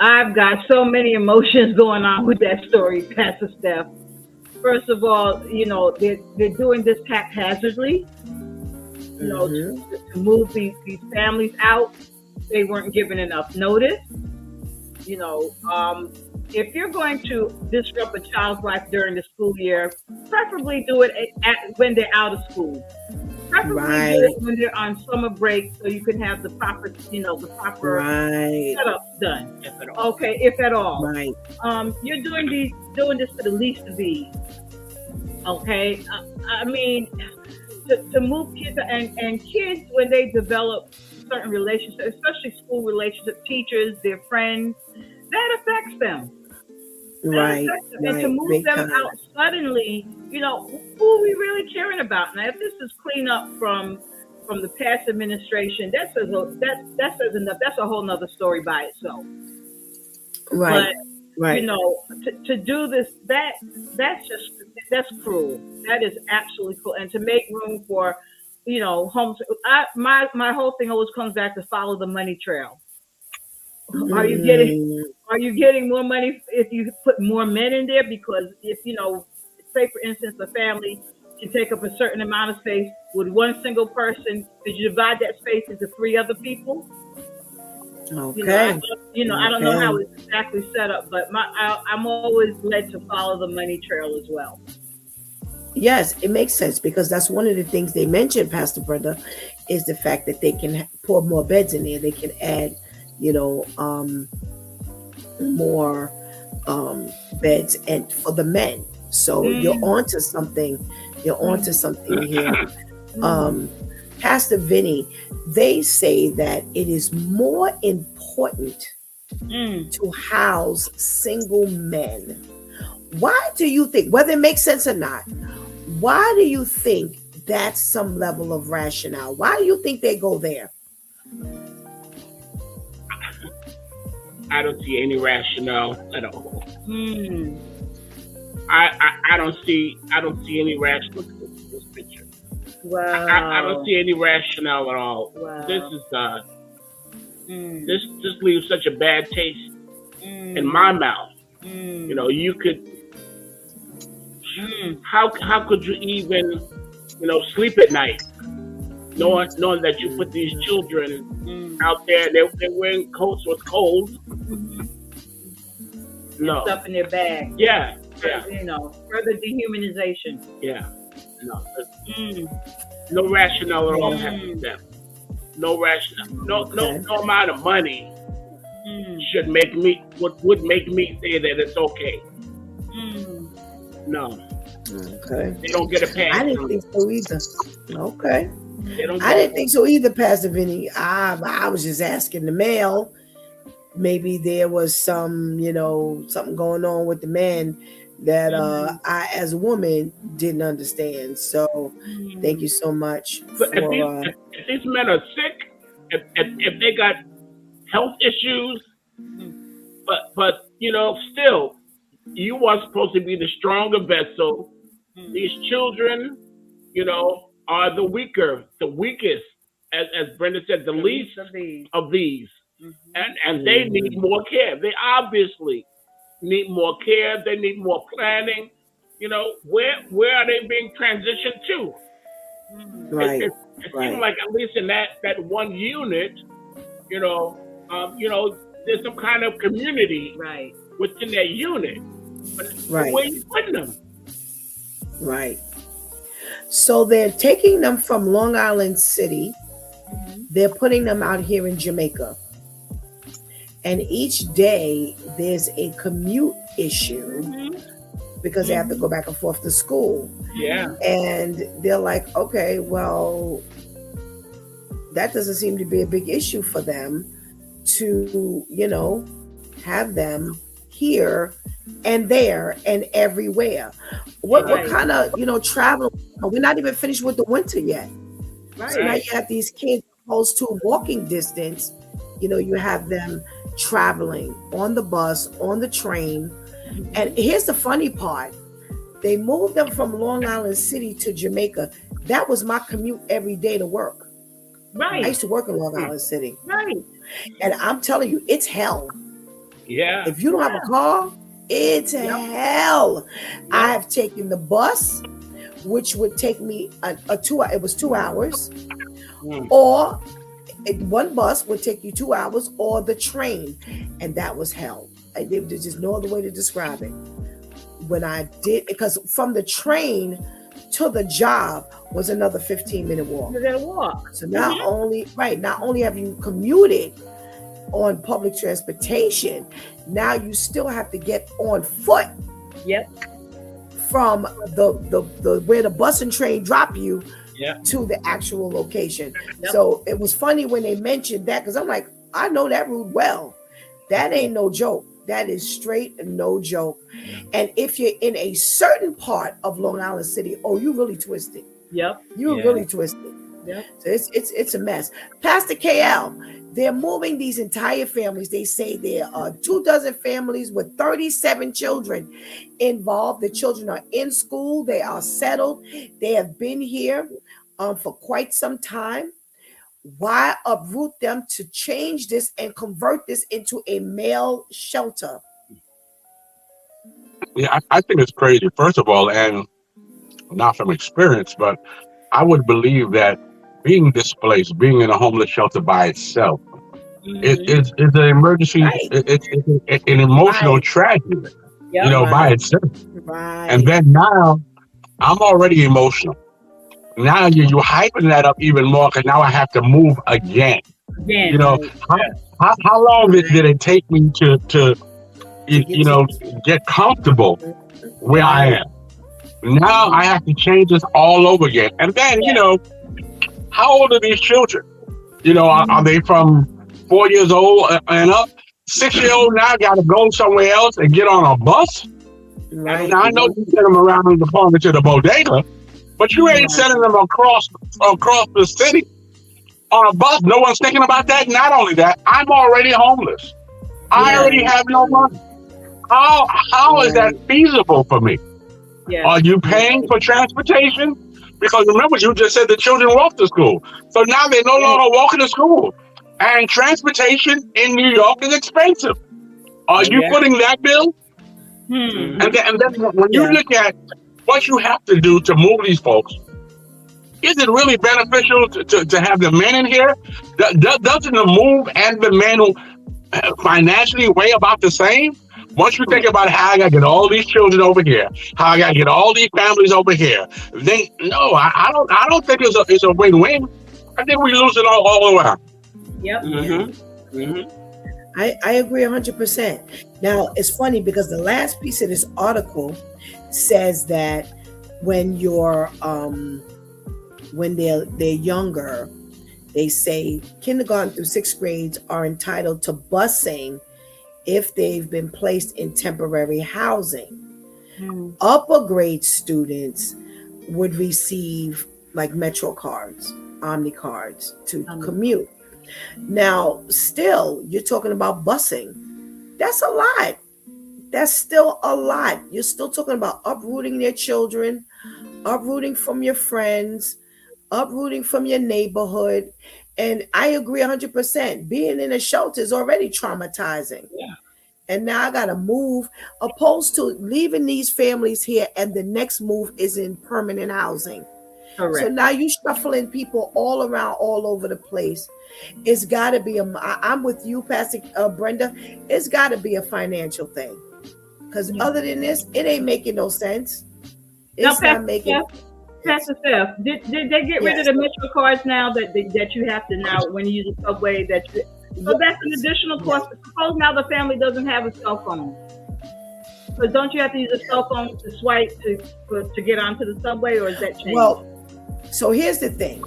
[SPEAKER 4] I've got so many emotions going on with that story, Pastor Steph. First of all, they're doing this haphazardly, to move these families out. They weren't given enough notice. If you're going to disrupt a child's life during the school year, preferably do it when they're out of school. Preferably do it when they're on summer break, so you can have the proper, the proper setup done.
[SPEAKER 5] If at all.
[SPEAKER 4] Okay, if at all.
[SPEAKER 2] Right.
[SPEAKER 4] You're doing this for the least of these. Okay, I mean, to move kids and kids when they develop certain relationships, especially school relationships, teachers, their friends, that affects them.
[SPEAKER 2] Right.
[SPEAKER 4] And to move them out suddenly, who are we really caring about? Now, if this is cleanup from the past administration, that says enough. That's a whole nother story by itself.
[SPEAKER 2] Right.
[SPEAKER 4] But,
[SPEAKER 2] right.
[SPEAKER 4] To do this, that's cruel. That is absolutely cruel. And to make room for, homes. My whole thing always comes back to follow the money trail. Are you getting more money if you put more men in there? Because if say for instance, a family can take up a certain amount of space with one single person, did you divide that space into 3 other people?
[SPEAKER 2] Okay.
[SPEAKER 4] I don't know how it's exactly set up, but I'm always led to follow the money trail as well.
[SPEAKER 2] Yes, it makes sense because that's one of the things they mentioned, Pastor Brenda, is the fact that they can pour more beds in there. They can add more beds and for the men. So you're onto something. You're onto something here. Pastor Vinny, they say that it is more important to house single men. Why do you think, whether it makes sense or not, why do you think that's some level of rationale? Why do you think they go there?
[SPEAKER 5] I don't see any rationale at all. I don't see any rationale in this picture.
[SPEAKER 4] Wow.
[SPEAKER 5] I don't see any rationale at all.
[SPEAKER 4] Wow.
[SPEAKER 5] This is this leaves such a bad taste in my mouth. You could how could you even sleep at night knowing that you put these children out there, they're wearing coats so it's cold. No.
[SPEAKER 4] Stuff in their bag.
[SPEAKER 5] Yeah.
[SPEAKER 4] Further dehumanization.
[SPEAKER 5] Yeah. No. No rationale at all, Pastor Steph. No rationale. No amount of money would make me say that it's okay. No.
[SPEAKER 2] Okay.
[SPEAKER 5] They don't get a pass.
[SPEAKER 2] I didn't think so either. Okay.
[SPEAKER 5] I
[SPEAKER 2] didn't think so either, Pastor Vinny. I was just asking the male. Maybe there was some, something going on with the man that I, as a woman, didn't understand. So, thank you so much.
[SPEAKER 5] If these men are sick, if they got health issues, but still, you are supposed to be the stronger vessel. These children, are the weakest, as Brenda said, the least of these. And they need more care. They obviously need more care. They need more planning. Where are they being transitioned to?
[SPEAKER 2] Right.
[SPEAKER 5] It seems like at least in that one unit, there's some kind of community within that unit. But where are you putting them?
[SPEAKER 2] Right. So they're taking them from Long Island City. They're putting them out here in Jamaica. And each day there's a commute issue because they have to go back and forth to school.
[SPEAKER 5] Yeah.
[SPEAKER 2] And they're like, okay, well, that doesn't seem to be a big issue for them to, have them here and there and everywhere. What kind of, travel? We're not even finished with the winter yet. Right. So now you have these kids opposed to walking distance. You have them traveling on the bus, on the train. And here's the funny part. They moved them from Long Island City to Jamaica. That was my commute every day to work.
[SPEAKER 4] Right.
[SPEAKER 2] I used to work in Long Island City.
[SPEAKER 4] Right.
[SPEAKER 2] And I'm telling you, it's hell.
[SPEAKER 5] Yeah.
[SPEAKER 2] If you don't have a car, it's hell. I have taken the bus, which would take me it was 2 hours, or one bus would take you 2 hours, or the train, and that was hell. There's just no other way to describe it. When I did, because from the train to the job was another 15-minute walk.
[SPEAKER 4] You gotta walk.
[SPEAKER 2] So not only have you commuted on public transportation, now you still have to get on foot.
[SPEAKER 4] Yep.
[SPEAKER 2] From the where the bus and train drop you
[SPEAKER 5] Yeah.
[SPEAKER 2] to the actual location.
[SPEAKER 4] Yep.
[SPEAKER 2] So it was funny when they mentioned that, because I'm like, I know that route well. That ain't no joke. That is straight no joke. And if you're in a certain part of Long Island City, oh, you really twisted.
[SPEAKER 4] Yep.
[SPEAKER 2] You're really twisted.
[SPEAKER 4] Yep.
[SPEAKER 2] So it's a mess. Pastor KL, they're moving these entire families. They say there are 24 families with 37 children involved. The children are in school. They are settled. They have been here for quite some time. Why uproot them to change this and convert this into a male shelter?
[SPEAKER 6] Yeah, I think it's crazy, first of all, and not from experience, but I would believe that being displaced, being in a homeless shelter by itself, it's an emergency,
[SPEAKER 2] Right.
[SPEAKER 6] it's an emotional tragedy, by itself.
[SPEAKER 2] Right.
[SPEAKER 6] And then now, I'm already emotional. Now you're hyping that up even more, because now I have to move again. How long did it take me to get comfortable where I am? Now I have to change this all over again. And then, how old are these children? Are they from 4 years old and up? 6-year-old now got to go somewhere else and get on a bus?
[SPEAKER 2] Right.
[SPEAKER 6] Now I know you send them around the corner to the bodega, but you ain't sending them across the city on a bus. No one's thinking about that. Not only that, I'm already homeless. I already have no money. How is that feasible for me?
[SPEAKER 4] Yeah.
[SPEAKER 6] Are you paying for transportation? Because remember, you just said the children walk to school. So now they're no longer walking to school. And transportation in New York is expensive. Are you footing that bill? And then when you look at what you have to do to move these folks, is it really beneficial to have the men in here? Doesn't the move and the men financially weigh about the same? Once you think about how I got to get all these children over here, how I got to get all these families over here, then no, I don't think it's a win-win. I think we lose it all around.
[SPEAKER 4] Yep.
[SPEAKER 2] I agree 100%. Now, it's funny because the last piece of this article says that when they're younger, they say kindergarten through 6th grades are entitled to busing if they've been placed in temporary housing. Upper grade students would receive like Metro cards, Omni cards to commute. Now, still, you're talking about busing. That's a lot. That's still a lot. You're still talking about uprooting their children, uprooting from your friends, uprooting from your neighborhood. And I agree 100%. Being in a shelter is already traumatizing.
[SPEAKER 5] Yeah.
[SPEAKER 2] And now I got to move, opposed to leaving these families here and the next move is in permanent housing.
[SPEAKER 4] Correct.
[SPEAKER 2] So now you shuffling people all around, all over the place. It's got to be I'm with you, Pastor Brenda. It's got to be a financial thing. Because other than this, it ain't making no sense. It's not making
[SPEAKER 4] Pastor Steph, did they get rid of the Metro cards now that you have to now when you use the subway so that's an additional cost. Suppose now the family doesn't have a cell phone. But don't you have to use a cell phone to swipe to get onto the subway, or is that changed?
[SPEAKER 2] Well, so here's the thing.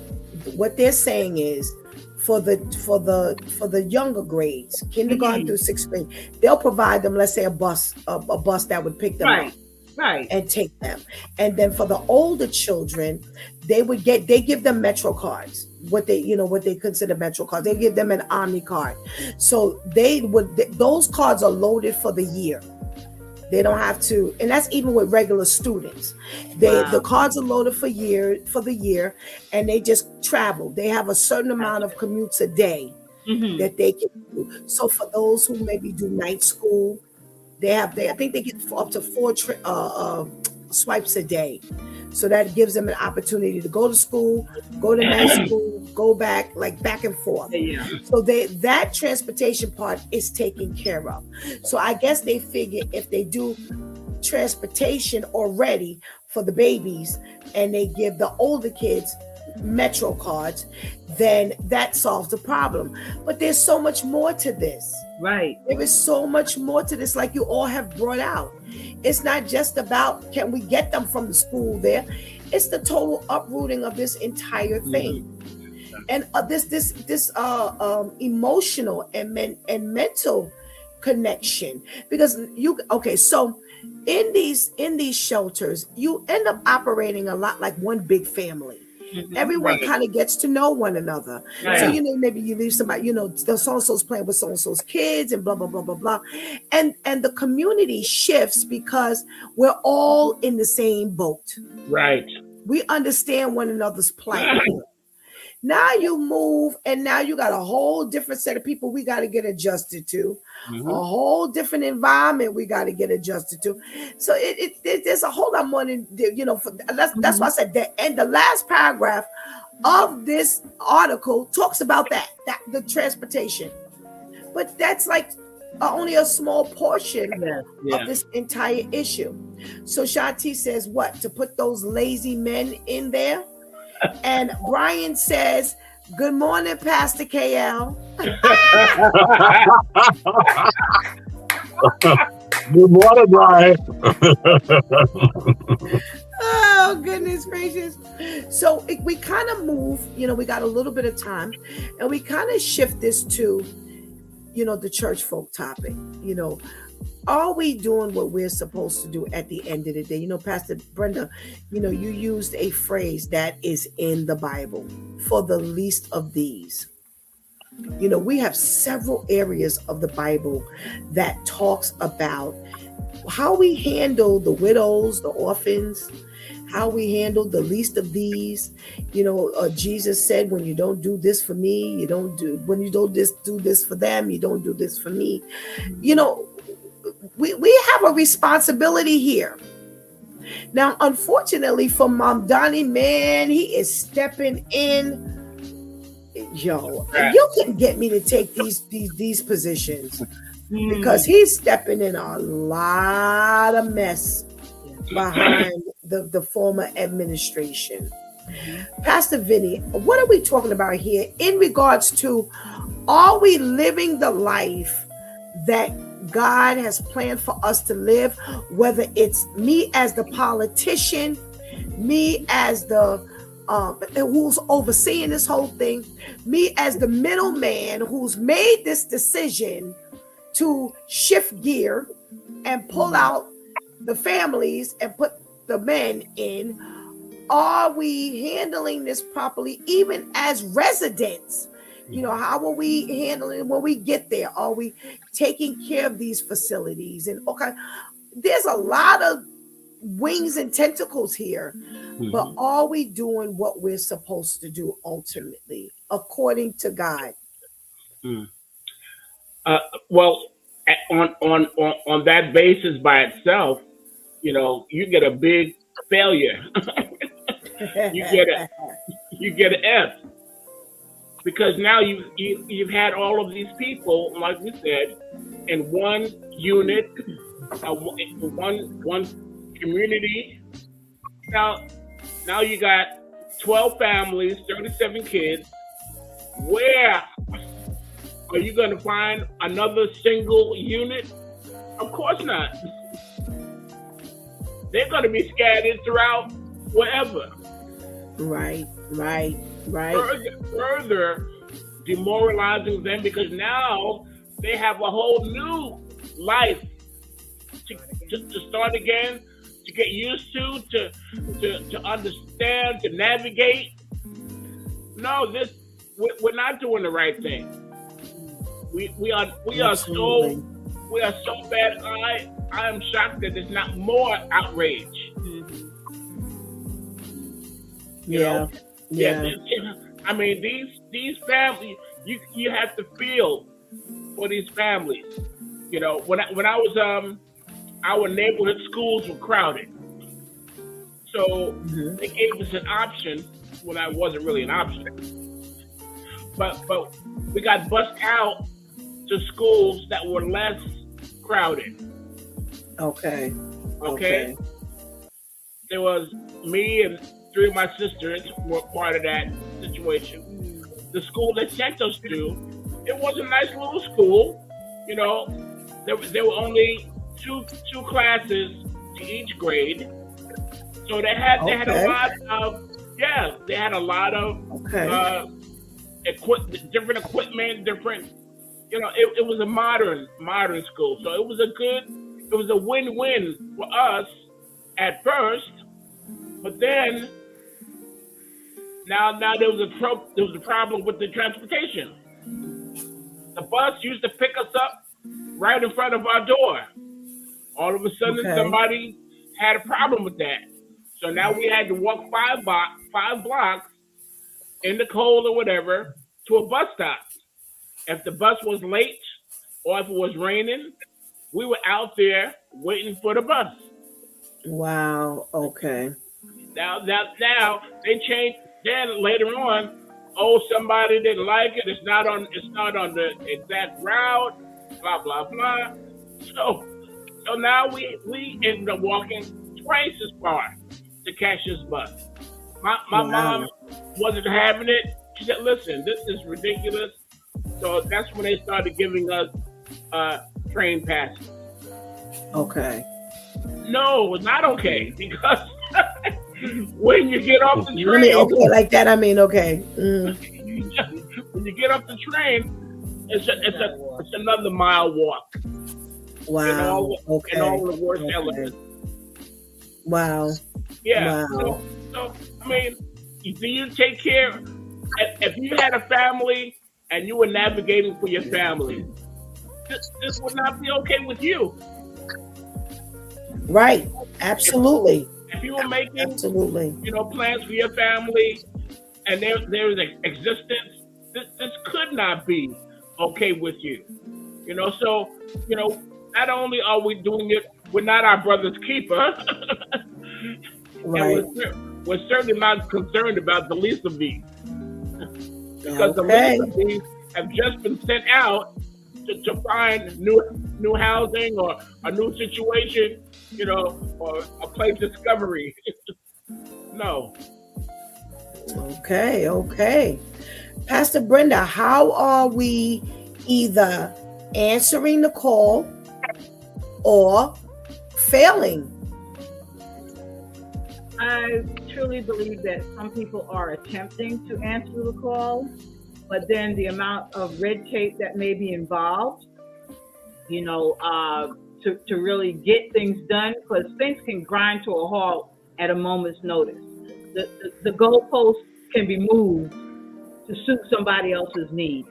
[SPEAKER 2] What they're saying is for the younger grades, kindergarten through 6th grade, they'll provide them, let's say, a bus that would pick them up.
[SPEAKER 4] Right.
[SPEAKER 2] And take them. And then for the older children, they give them Metro cards. What they consider Metro cards. They give them an Omni card. So those cards are loaded for the year. They don't have to, and that's even with regular students. The cards are loaded for the year, and they just travel. They have a certain amount of commutes a day that they can do. So for those who maybe do night school, I think they get up to 4 swipes a day. So that gives them an opportunity to go to school, go to night school, go back, like back and forth.
[SPEAKER 4] Yeah.
[SPEAKER 2] So that transportation part is taken care of. So I guess they figure if they do transportation already for the babies, and they give the older kids Metro cards, then that solves the problem. But there's so much more to this.
[SPEAKER 4] Right.
[SPEAKER 2] There is so much more to this, like you all have brought out. It's not just about can we get them from the school there. It's the total uprooting of this entire thing. And this emotional and mental connection, because so in these shelters you end up operating a lot like one big family. Everyone kind of gets to know one another. So maybe you leave somebody, the so-and-so's playing with so-and-so's kids and blah blah blah blah blah, and the community shifts because we're all in the same boat.
[SPEAKER 5] Right.
[SPEAKER 2] We understand one another's plight. Now you move, and now you got a whole different set of people we got to get adjusted to, a whole different environment we got to get adjusted to. So there's a whole lot more than that's why I said that. And the last paragraph of this article talks about that the transportation, but that's like only a small portion of this entire issue. So Shanti says what? To put those lazy men in there. And Brian says, "Good morning, Pastor KL."
[SPEAKER 7] Good morning, Brian.
[SPEAKER 2] Oh, goodness gracious. So we kind of move, we got a little bit of time, and we kind of shift this to, the church folk topic. Are we doing what we're supposed to do at the end of the day? Pastor Brenda, you used a phrase that is in the Bible, for the least of these. We have several areas of the Bible that talks about how we handle the widows, the orphans, how we handle the least of these. Jesus said, when you don't do this for me, when you don't do this for them, you don't do this for me. We have a responsibility here. Now, unfortunately for Mom Donnie, man, he is stepping in. Yo, you can get me to take these positions because he's stepping in a lot of mess behind the former administration. Pastor Vinny, what are we talking about here in regards to, are we living the life that God has planned for us to live, whether it's me as the politician, me as the who's overseeing this whole thing, me as the middleman who's made this decision to shift gear and pull out the families and put the men in. Are we handling this properly, even as residents? How are we handling when we get there? Are we taking care of these facilities? And there's a lot of wings and tentacles here, but are we doing what we're supposed to do ultimately, according to God?
[SPEAKER 5] Well, on that basis by itself, you get a big failure. you get an F. Because now you've had all of these people, like we said, in one unit, one community. Now you got 12 families, 37 kids. Where are you going to find another single unit? Of course not. They're going to be scattered throughout wherever.
[SPEAKER 2] Right.
[SPEAKER 5] Further demoralizing them, because now they have a whole new life to start again, to get used to understand, to navigate. No, we're not doing the right thing. We are so bad. I am shocked that there's not more outrage.
[SPEAKER 2] Yeah.
[SPEAKER 5] I mean, these families, you have to feel for these families. When I was our neighborhood schools were crowded, so they gave us an option. Well, that wasn't really an option, but we got bused out to schools that were less crowded.
[SPEAKER 2] Okay.
[SPEAKER 5] Okay? There was me and 3 of my sisters were part of that situation. The school they sent us to, it was a nice little school. You know, there were only two classes to each grade. So they had a lot of different equipment, different. You know, it was a modern school, so it was a win-win for us at first, but then now there was a problem with the transportation. The bus used to pick us up right in front of our door. All of a sudden, somebody had a problem with that. So now we had to walk 5 blocks in the cold or whatever to a bus stop. If the bus was late or if it was raining, we were out there waiting for the bus.
[SPEAKER 2] Wow. Okay.
[SPEAKER 5] Now they changed. Then later on, somebody didn't like it. It's not on the exact route. Blah blah blah. So now we ended up walking twice as far to catch this bus. My mom wasn't having it. She said, "Listen, this is ridiculous." So that's when they started giving us train passes.
[SPEAKER 2] Okay.
[SPEAKER 5] No, it's not okay because when you get off the train,
[SPEAKER 2] okay, like that. I mean, okay.
[SPEAKER 5] When you get off the train, it's another mile walk.
[SPEAKER 2] Wow.
[SPEAKER 5] And all the worst elements.
[SPEAKER 2] Wow.
[SPEAKER 5] Yeah.
[SPEAKER 2] Wow.
[SPEAKER 5] So I mean, do you take care? If you had a family and you were navigating for your family, this would not be okay with you.
[SPEAKER 2] Right. Absolutely.
[SPEAKER 5] If you were making
[SPEAKER 2] absolutely,
[SPEAKER 5] plans for your family and there is existence, this could not be okay with you. So not only are we doing it, we're not our brother's keeper.
[SPEAKER 2] Right.
[SPEAKER 5] And we're certainly not concerned about the least of these. Because the least of these have just been sent out to find new housing or a new situation, or a place discovery. No.
[SPEAKER 2] Okay. Pastor Brenda, how are we either answering the call or failing?
[SPEAKER 4] I truly believe that some people are attempting to answer the call, but then the amount of red tape that may be involved, to really get things done, because things can grind to a halt at a moment's notice. The goalpost can be moved to suit somebody else's need.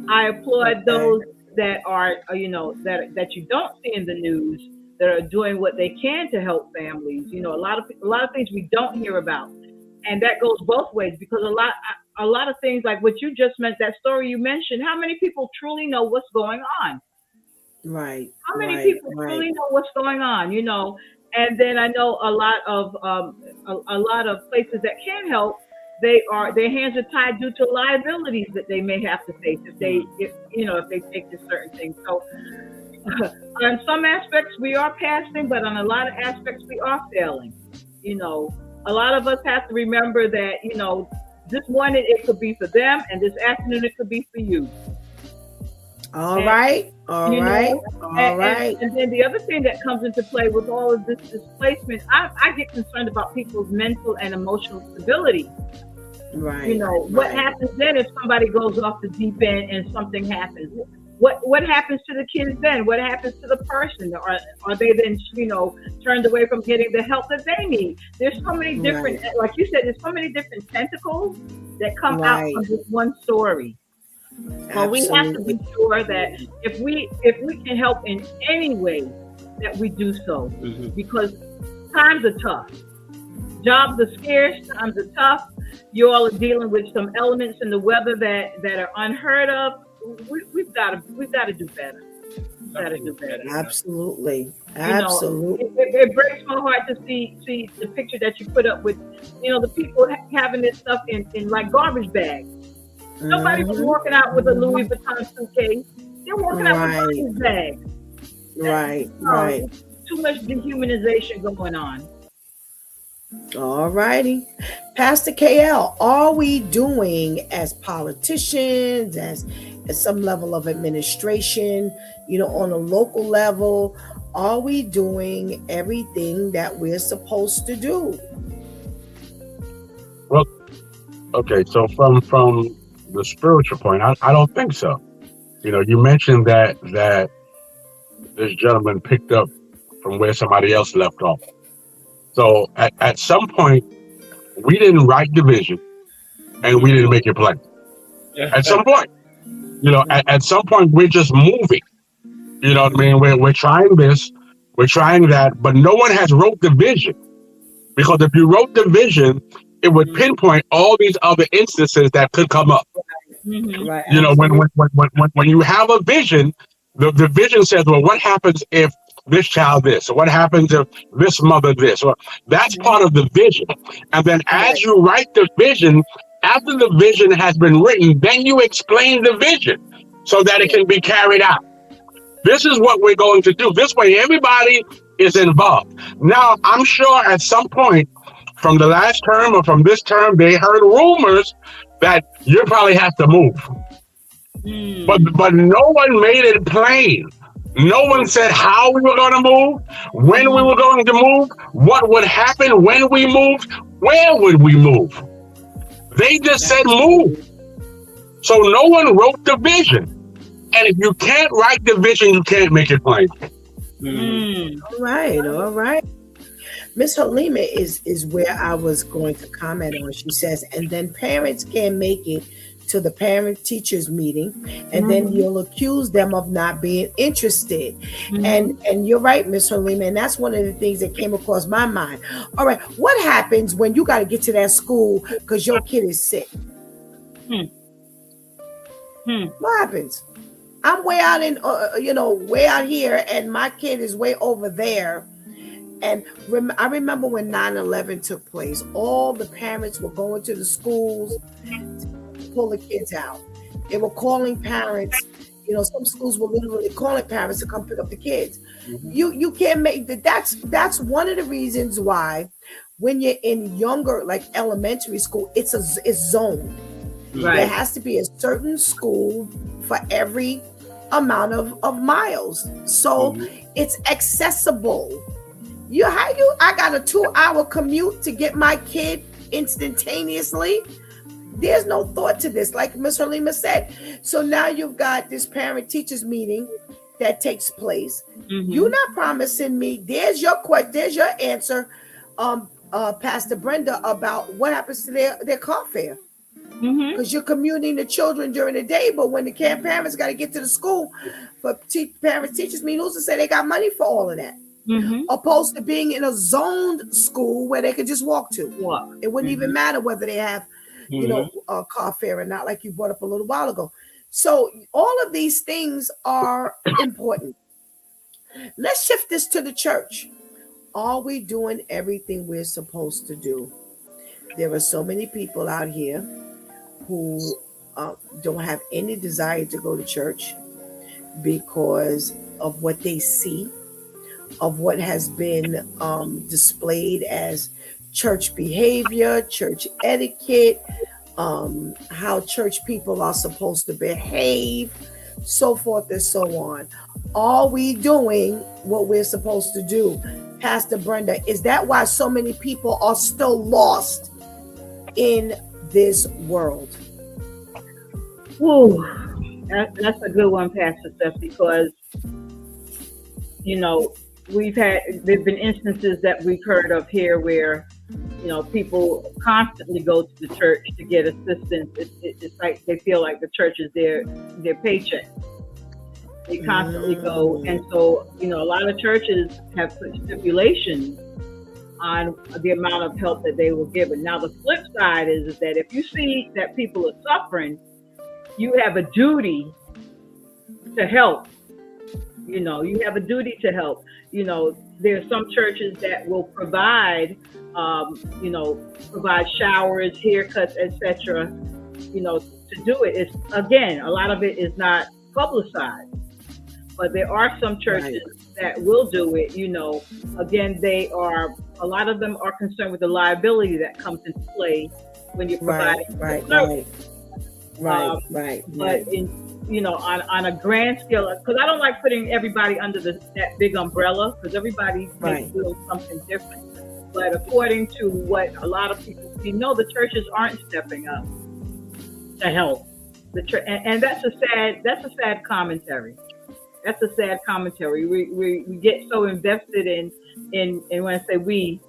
[SPEAKER 4] I applaud those that are, that you don't see in the news, that are doing what they can to help families. A lot of things we don't hear about, and that goes both ways, because a lot of things like what you just meant, that story you mentioned, how many people truly know what's going on?
[SPEAKER 2] Right.
[SPEAKER 4] How many people truly know what's going on? And then I know a lot of places that can help. Their hands are tied due to liabilities that they may have to face if they take to certain things. So on some aspects we are passing, but on a lot of aspects we are failing. A lot of us have to remember that this morning it could be for them, and this afternoon it could be for you.
[SPEAKER 2] All right.
[SPEAKER 4] And then the other thing that comes into play with all of this displacement, I get concerned about people's mental and emotional stability.
[SPEAKER 2] Right.
[SPEAKER 4] What happens then if somebody goes off the deep end and something happens? What happens to the kids then? What happens to the person? Are they then, turned away from getting the help that they need? There's so many different, like you said, there's so many different tentacles that come out from this one story. Well, we have to be sure that if we can help in any way, that we do so, because times are tough. Jobs are scarce. Times are tough. You all are dealing with some elements in the weather that are unheard of. We've got to do better.
[SPEAKER 2] Absolutely.
[SPEAKER 4] It breaks my heart to see the picture that you put up with, the people having this stuff in like garbage bags. Nobody was walking out with a Louis Vuitton suitcase. They're walking out with garbage bags.
[SPEAKER 2] Right.
[SPEAKER 4] too much dehumanization going on.
[SPEAKER 2] All righty. Pastor KL, are we doing as politicians, as at some level of administration, on a local level, are we doing everything that we're supposed to do?
[SPEAKER 7] Well, okay, so from the spiritual point, I don't think so. You mentioned that this gentleman picked up from where somebody else left off. So at some point, we didn't write the vision and we didn't make it plain. At some point, at some point, we're just moving. You know what I mean? We're trying this, we're trying that, but no one has wrote the vision. Because if you wrote the vision, it would pinpoint all these other instances that could come up.
[SPEAKER 4] Mm-hmm.
[SPEAKER 2] Right.
[SPEAKER 7] When you have a vision, the vision says, well, what happens if this child this, or what happens if this mother this, or that's part of the vision. And then as you write the vision, after the vision has been written, then you explain the vision so that it can be carried out. This is what we're going to do. This way, everybody is involved. Now, I'm sure at some point from the last term or from this term, they heard rumors that you probably have to move. But no one made it plain. No one said how we were going to move, when we were going to move, what would happen when we moved, where would we move. They just said move. So no one wrote the vision. And if you can't write the vision, you can't make it plain.
[SPEAKER 2] All right. Miss Halima is where I was going to comment on. She says, and then parents can't make it to the parent-teachers meeting, and then you'll accuse them of not being interested. And you're right, Miss Halima, and that's one of the things that came across my mind. All right, what happens when you got to get to that school because your kid is sick? What happens? I'm way out way out here, and my kid is way over there. And I remember when 9/11 took place, all the parents were going to the schools to pull the kids out. They were calling parents. Some schools were literally calling parents to come pick up the kids. You can't make that. That's one of the reasons why when you're in younger, like elementary school, it's zoned. Right. There has to be a certain school for every amount of miles, so it's accessible. I got a 2-hour commute to get my kid instantaneously. There's no thought to this, like Ms. Halima said. So now you've got this parent-teachers meeting that takes place. You're not promising me. There's your answer, Pastor Brenda, about what happens to their car fare. Because you're commuting the children during the day, but when the parents got to get to the school for parent-teachers meeting, who's to say they got money for all of that? Opposed to being in a zoned school where they could just walk to. It wouldn't even matter whether they have, a car fare or not, like you brought up a little while ago. So all of these things are important. Let's shift this to the church. Are we doing everything we're supposed to do? There are so many people out here who don't have any desire to go to church because of what they see, of what has been displayed as church behavior, church etiquette, how church people are supposed to behave, so forth and so on. Are we doing what we're supposed to do? Pastor Brenda, is that why so many people are still lost in this world?
[SPEAKER 4] Ooh, that's a good one, Pastor Steph, because there've been instances that we've heard of here where people constantly go to the church to get assistance. It's like they feel like the church is their paycheck. They constantly go, and so a lot of churches have put stipulations on the amount of help that they will give. And now the flip side is that if you see that people are suffering, you have a duty to help. You have a duty to help. There are some churches that will provide, provide showers, haircuts, etc. To do it. It's, again, a lot of it is not publicized, but there are some churches that will do it, again, a lot of them are concerned with the liability that comes into play when you're providing
[SPEAKER 2] right.
[SPEAKER 4] But on a grand scale, because I don't like putting everybody under that big umbrella, because everybody may feel something different. But according to what a lot of people see, no, the churches aren't stepping up to help. And that's a sad commentary. That's a sad commentary. We get so invested in when I say we,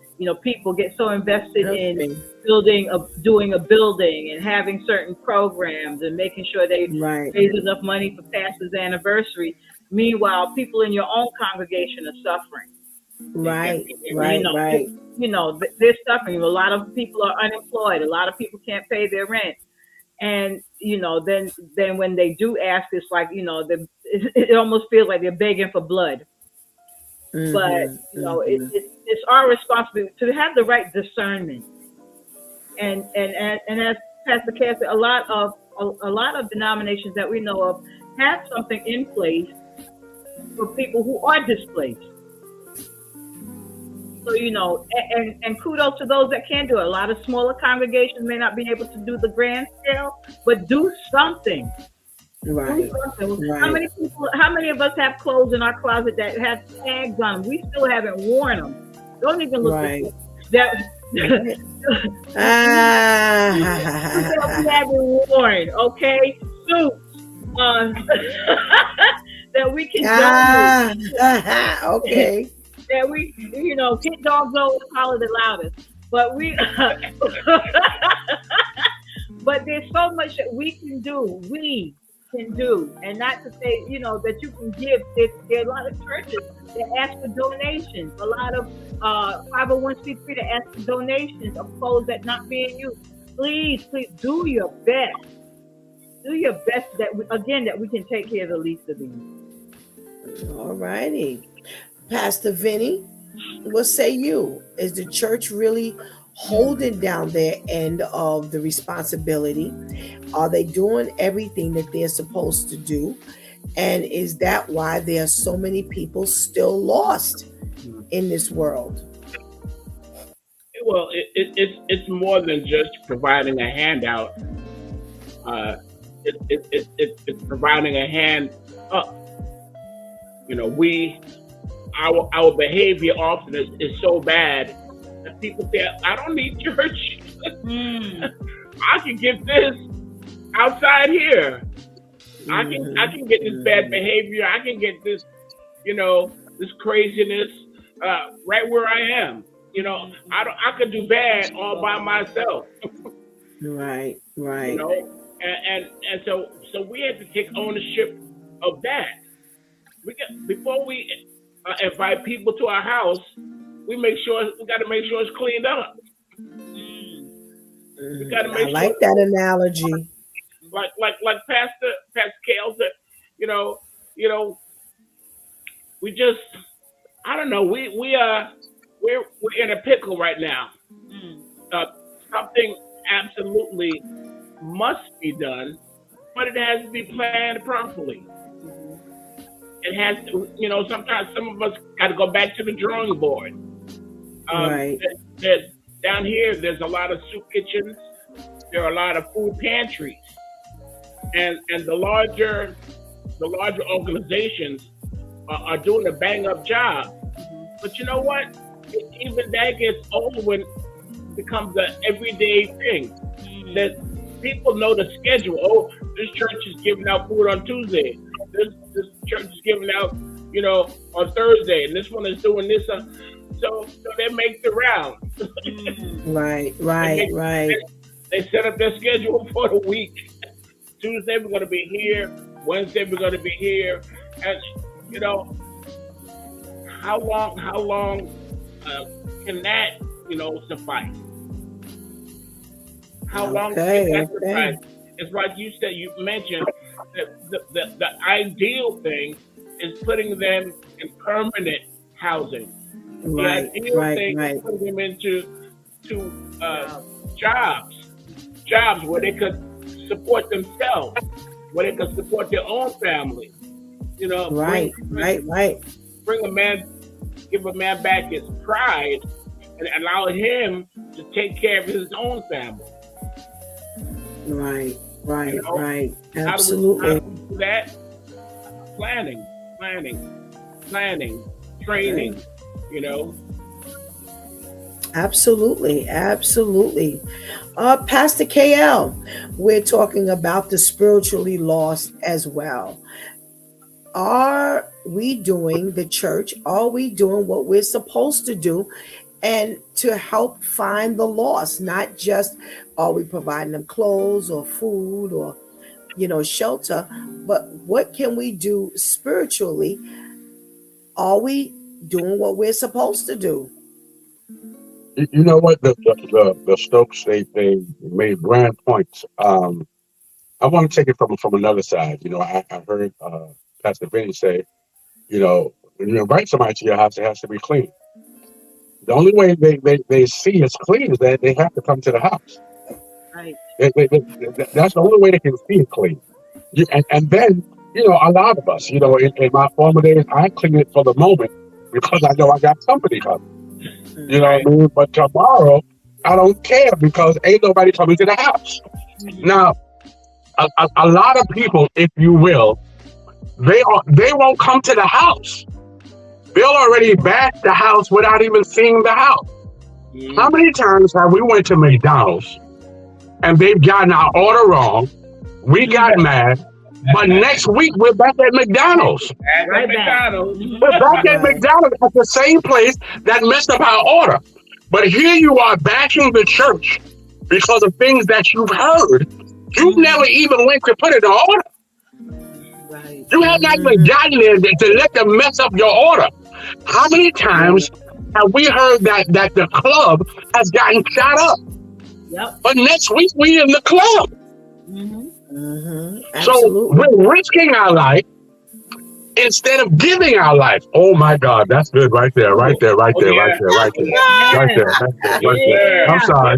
[SPEAKER 4] people get so invested in doing a building and having certain programs and making sure they raise enough money for pastor's anniversary. Meanwhile, people in your own congregation are suffering.
[SPEAKER 2] Right.
[SPEAKER 4] They're suffering. A lot of people are unemployed. A lot of people can't pay their rent. And, then when they do ask, it's like, it almost feels like they're begging for blood. But, it's our responsibility to have the right discernment. And as Pastor Cass said, a lot of denominations that we know of have something in place for people who are displaced. So, and kudos to those that can do it. A lot of smaller congregations may not be able to do the grand scale, but do something.
[SPEAKER 2] Right.
[SPEAKER 4] How many of us have clothes in our closet that have tags on them? We still haven't worn them. Don't even look at that. We haven't worn, okay? Suits that we can
[SPEAKER 2] okay.
[SPEAKER 4] That we, kid dogs always holler the loudest. But but there's so much that we can do. And not to say, that you can give. There are a lot of churches that ask for donations. A lot of 501c3 that ask for donations of clothes that not being used. Please do your best. Do your best that we can take care of the least of these.
[SPEAKER 2] All righty. Pastor Vinny, what say you? Is the church really holding down their end of the responsibility? Are they doing everything that they're supposed to do? And is that why there are so many people still lost in this world?
[SPEAKER 5] Well, it's more than just providing a handout. It's providing a hand up. Our behavior often is so bad that people say, I don't need church. I can get this outside here. I can get this bad behavior. I can get this, this craziness right where I am. I could do bad all by myself.
[SPEAKER 2] Right.
[SPEAKER 5] And so we have to take ownership of that. Before we invite people to our house, we got to make sure it's cleaned up. We got to make
[SPEAKER 2] I like that analogy.
[SPEAKER 5] Like Pastor Kale said, we just, I don't know, we're in a pickle right now. Something absolutely must be done, but it has to be planned properly. It has to, sometimes some of us got to go back to the drawing board.
[SPEAKER 2] Right.
[SPEAKER 5] Down here, there's a lot of soup kitchens. There are a lot of food pantries, and the larger organizations are doing a bang up job. But you know what? Even that gets old when it becomes an everyday thing. That people know the schedule. Oh, this church is giving out food on Tuesday. This church is giving out, on Thursday, and this one is doing this. So they make the round.
[SPEAKER 2] Right.
[SPEAKER 5] They set up their schedule for the week. Tuesday we're going to be here. Wednesday we're going to be here. And how long can that suffice? How long can that suffice? It's like you said. You mentioned that the ideal thing is putting them in permanent housing.
[SPEAKER 2] Right.
[SPEAKER 5] The ideal thing is putting them into jobs where they could support themselves, where they could support their own family.
[SPEAKER 2] Right.
[SPEAKER 5] give a man back his pride and allow him to take care of his own family.
[SPEAKER 2] Right.
[SPEAKER 5] Absolutely.
[SPEAKER 2] Absolutely.
[SPEAKER 5] How do we do that? Planning, training,
[SPEAKER 2] Absolutely. Pastor KL, we're talking about the spiritually lost as well. Are we doing the church? Are we doing what we're supposed to do and to help find the lost? Not just are we providing them clothes or food or shelter, but what can we do spiritually? Are we doing what we're supposed to do?
[SPEAKER 7] You know what? The Stokes, they made grand points. I want to take it from another side. I heard Pastor Benny say, when you invite somebody to your house, it has to be clean. The only way they see it's clean is that they have to come to the house.
[SPEAKER 4] Right.
[SPEAKER 7] That's the only way they can see it clean. And then, a lot of us, in my former days, I clean it for the moment because I know I got company coming. You know what I mean? But tomorrow, I don't care because ain't nobody coming to the house. Now, a lot of people, if you will, they won't come to the house. They'll already bash the house without even seeing the house. How many times have we went to McDonald's and they've gotten our order wrong? We got mad, but next week we're back at McDonald's.
[SPEAKER 5] Right back.
[SPEAKER 7] We're back at McDonald's at the same place that messed up our order. But here you are bashing the church because of things that you've heard. You never even went to put it in order.
[SPEAKER 2] Right.
[SPEAKER 7] You have not even gotten there to let them mess up your order. How many times have we heard that the club has gotten shot up?
[SPEAKER 4] Yep.
[SPEAKER 7] But next week we in the club. So we're risking our life instead of giving our life. Oh my God, that's good right there. I'm sorry.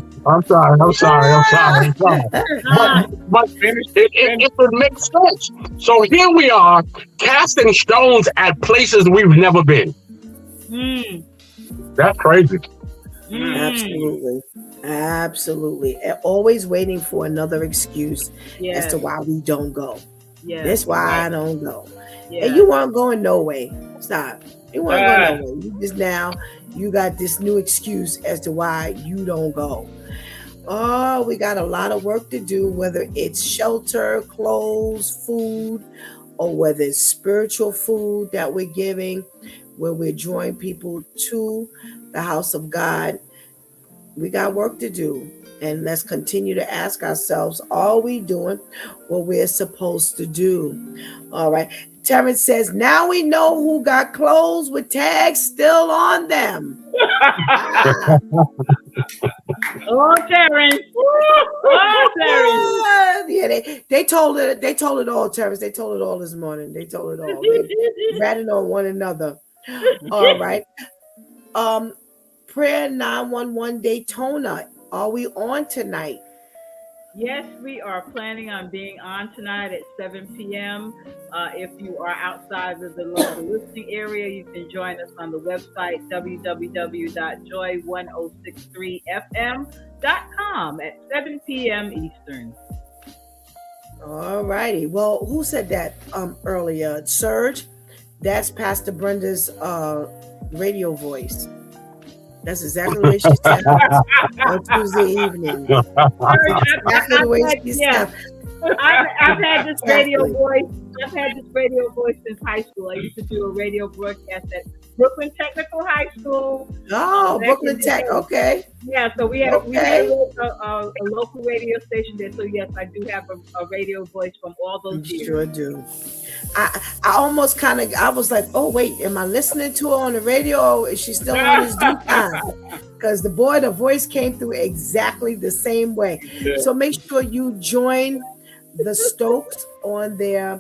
[SPEAKER 7] But it makes sense. So here we are casting stones at places we've never been. That's crazy.
[SPEAKER 2] Absolutely. And always waiting for another excuse as to why we don't go. That's why I don't go. And you weren't going no way. Stop. You weren't going no way. You just now, you got this new excuse as to why you don't go. Oh, we got a lot of work to do, whether it's shelter, clothes, food, or whether it's spiritual food that we're giving, where we're drawing people to the house of God. We got work to do. And let's continue to ask ourselves, are we doing what we're supposed to do? All right. Terrence says, now we know who got clothes with tags still on them.
[SPEAKER 4] Oh, Terrence.
[SPEAKER 2] Yeah, they told it all, Terrence. They told it all this morning. They told it all. They ratted on one another. All right. Prayer 911 Daytona. Are we on tonight?
[SPEAKER 4] Yes, we are planning on being on tonight at 7 p.m. If you are outside of the local listening area, you can join us on the website www.joy1063fm.com at 7 p.m. Eastern.
[SPEAKER 2] All righty. Well, who said that earlier? Serge? That's Pastor Brenda's radio voice. That's exactly the way she said on Tuesday evening. Exactly the way she said.
[SPEAKER 4] I've had this radio voice. I've had this radio voice since high school. I used to do a radio broadcast at Brooklyn Technical High School.
[SPEAKER 2] Oh, Brooklyn Tech. Okay.
[SPEAKER 4] Yeah, so we had a local radio station there. So yes, I do have a radio voice from all those years.
[SPEAKER 2] Sure do. I almost I was like, oh wait, am I listening to her on the radio? Or is she still on his due time? Because the voice came through exactly the same way. Yeah. So make sure you join the Stokes on their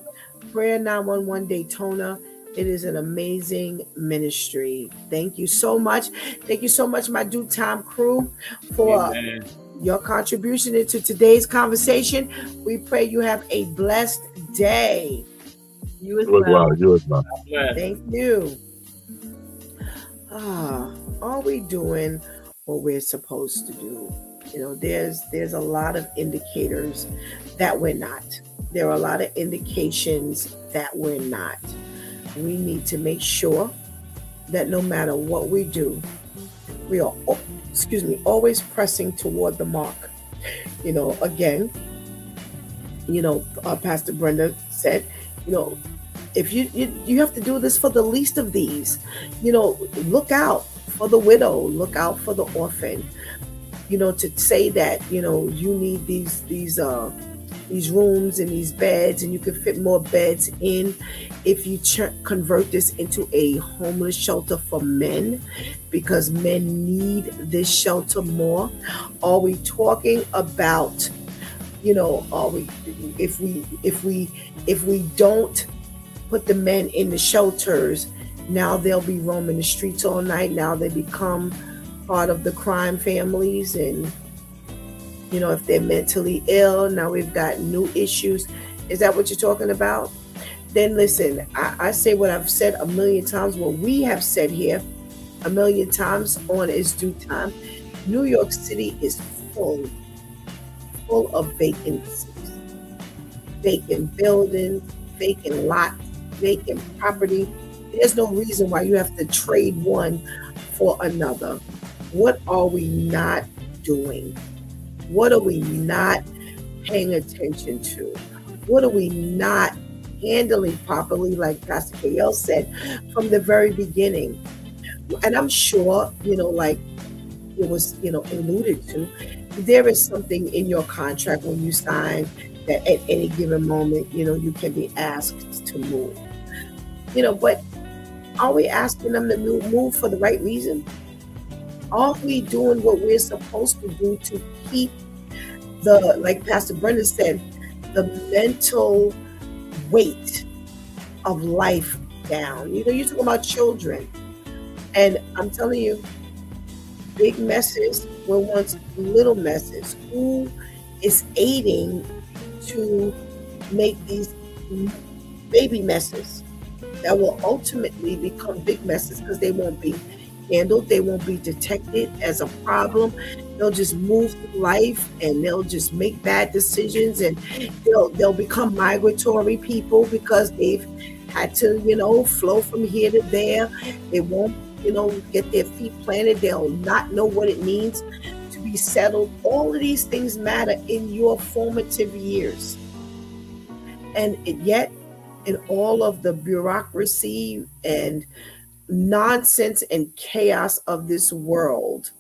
[SPEAKER 2] Prayer 911 Daytona. It is an amazing ministry. Thank you so much. Thank you so much, my Due Time crew, for your contribution into today's conversation. We pray you have a blessed day.
[SPEAKER 4] You as well.
[SPEAKER 7] You as well.
[SPEAKER 2] Thank you. are we doing what we're supposed to do? There's a lot of indicators that we're not. There are a lot of indications that we're not. We need to make sure that no matter what we do, we are, always pressing toward the mark. Again, Pastor Brenda said, if you have to do this for the least of these, look out for the widow, look out for the orphan. To say that you need these rooms and these beds, and you can fit more beds in if you convert this into a homeless shelter for men, because men need this shelter more. Are we talking about, are we if we don't put the men in the shelters, now they'll be roaming the streets all night. Now they become part of the crime families, and if they're mentally ill, now we've got new issues. Is that what you're talking about? Then listen, I say what I've said a million times, what we have said here a million times on Is Due Time. New York City is full of vacancies, vacant buildings, vacant lots, vacant property. There's no reason why you have to trade one for another. What are we not doing? What are we not paying attention to? What are we not handling properly, like Pastor KL said from the very beginning? And I'm sure, like it was, alluded to, there is something in your contract when you sign that at any given moment, you can be asked to move. But are we asking them to move for the right reason? Are we doing what we're supposed to do to keep like Pastor Brenda said, the mental weight of life down? You're talking about children. And I'm telling you, big messes were once little messes. Who is aiding to make these baby messes that will ultimately become big messes, because they won't be handled, they won't be detected as a problem. They'll just move through life and they'll just make bad decisions, and they'll become migratory people because they've had to flow from here to there. They won't get their feet planted. They'll not know what it means to be settled. All of these things matter in your formative years, and yet in all of the bureaucracy and nonsense and chaos of this world,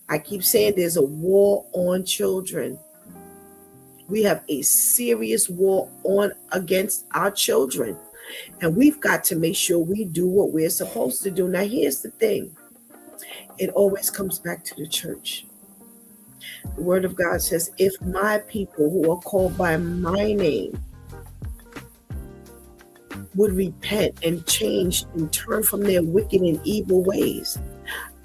[SPEAKER 2] I keep saying there's a war on children. We have a serious war on against our children, and we've got to make sure we do what we're supposed to do. Now, here's the thing. It always comes back to the church. The Word of God says, if my people who are called by my name would repent and change and turn from their wicked and evil ways,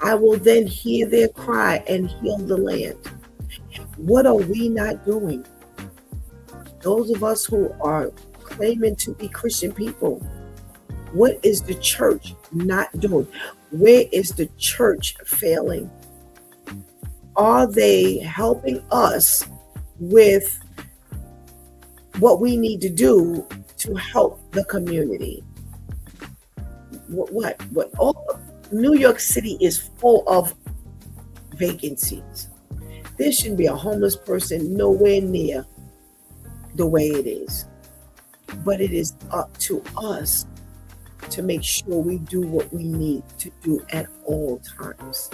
[SPEAKER 2] I will then hear their cry and heal the land. What are we not doing? Those of us who are claiming to be Christian people, what is the church not doing? Where is the church failing? Are they helping us with what we need to do to help the community? What? All New York City is full of vacancies. There shouldn't be a homeless person nowhere near the way it is. But it is up to us to make sure we do what we need to do at all times.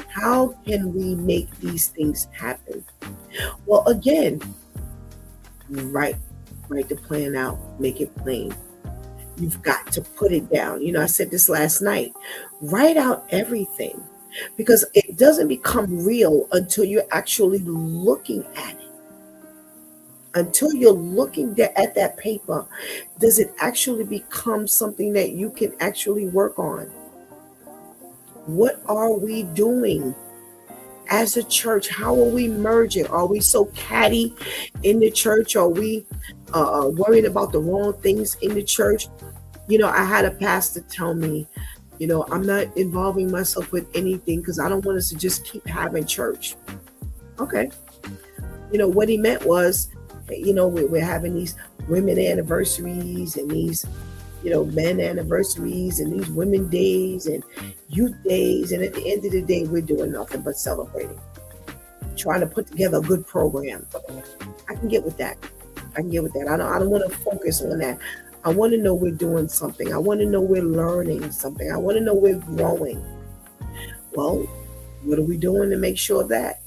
[SPEAKER 2] How can we make these things happen? Well, again, write the plan out, make it plain. You've got to put it down. I said this last night. Write out everything, because it doesn't become real until you're actually looking at it. Until you're looking at that paper, does it actually become something that you can actually work on? What are we doing as a church? How are we merging? Are we so catty in the church? Are we worried about the wrong things in the church? I had a pastor tell me I'm not involving myself with anything because I don't want us to just keep having church. Okay. What he meant was, we're having these women anniversaries and these, men anniversaries and these women days and youth days. And at the end of the day, we're doing nothing but celebrating, trying to put together a good program. I can get with that. I don't want to focus on that. I want to know we're doing something. I want to know we're learning something. I want to know we're growing. Well, what are we doing to make sure that?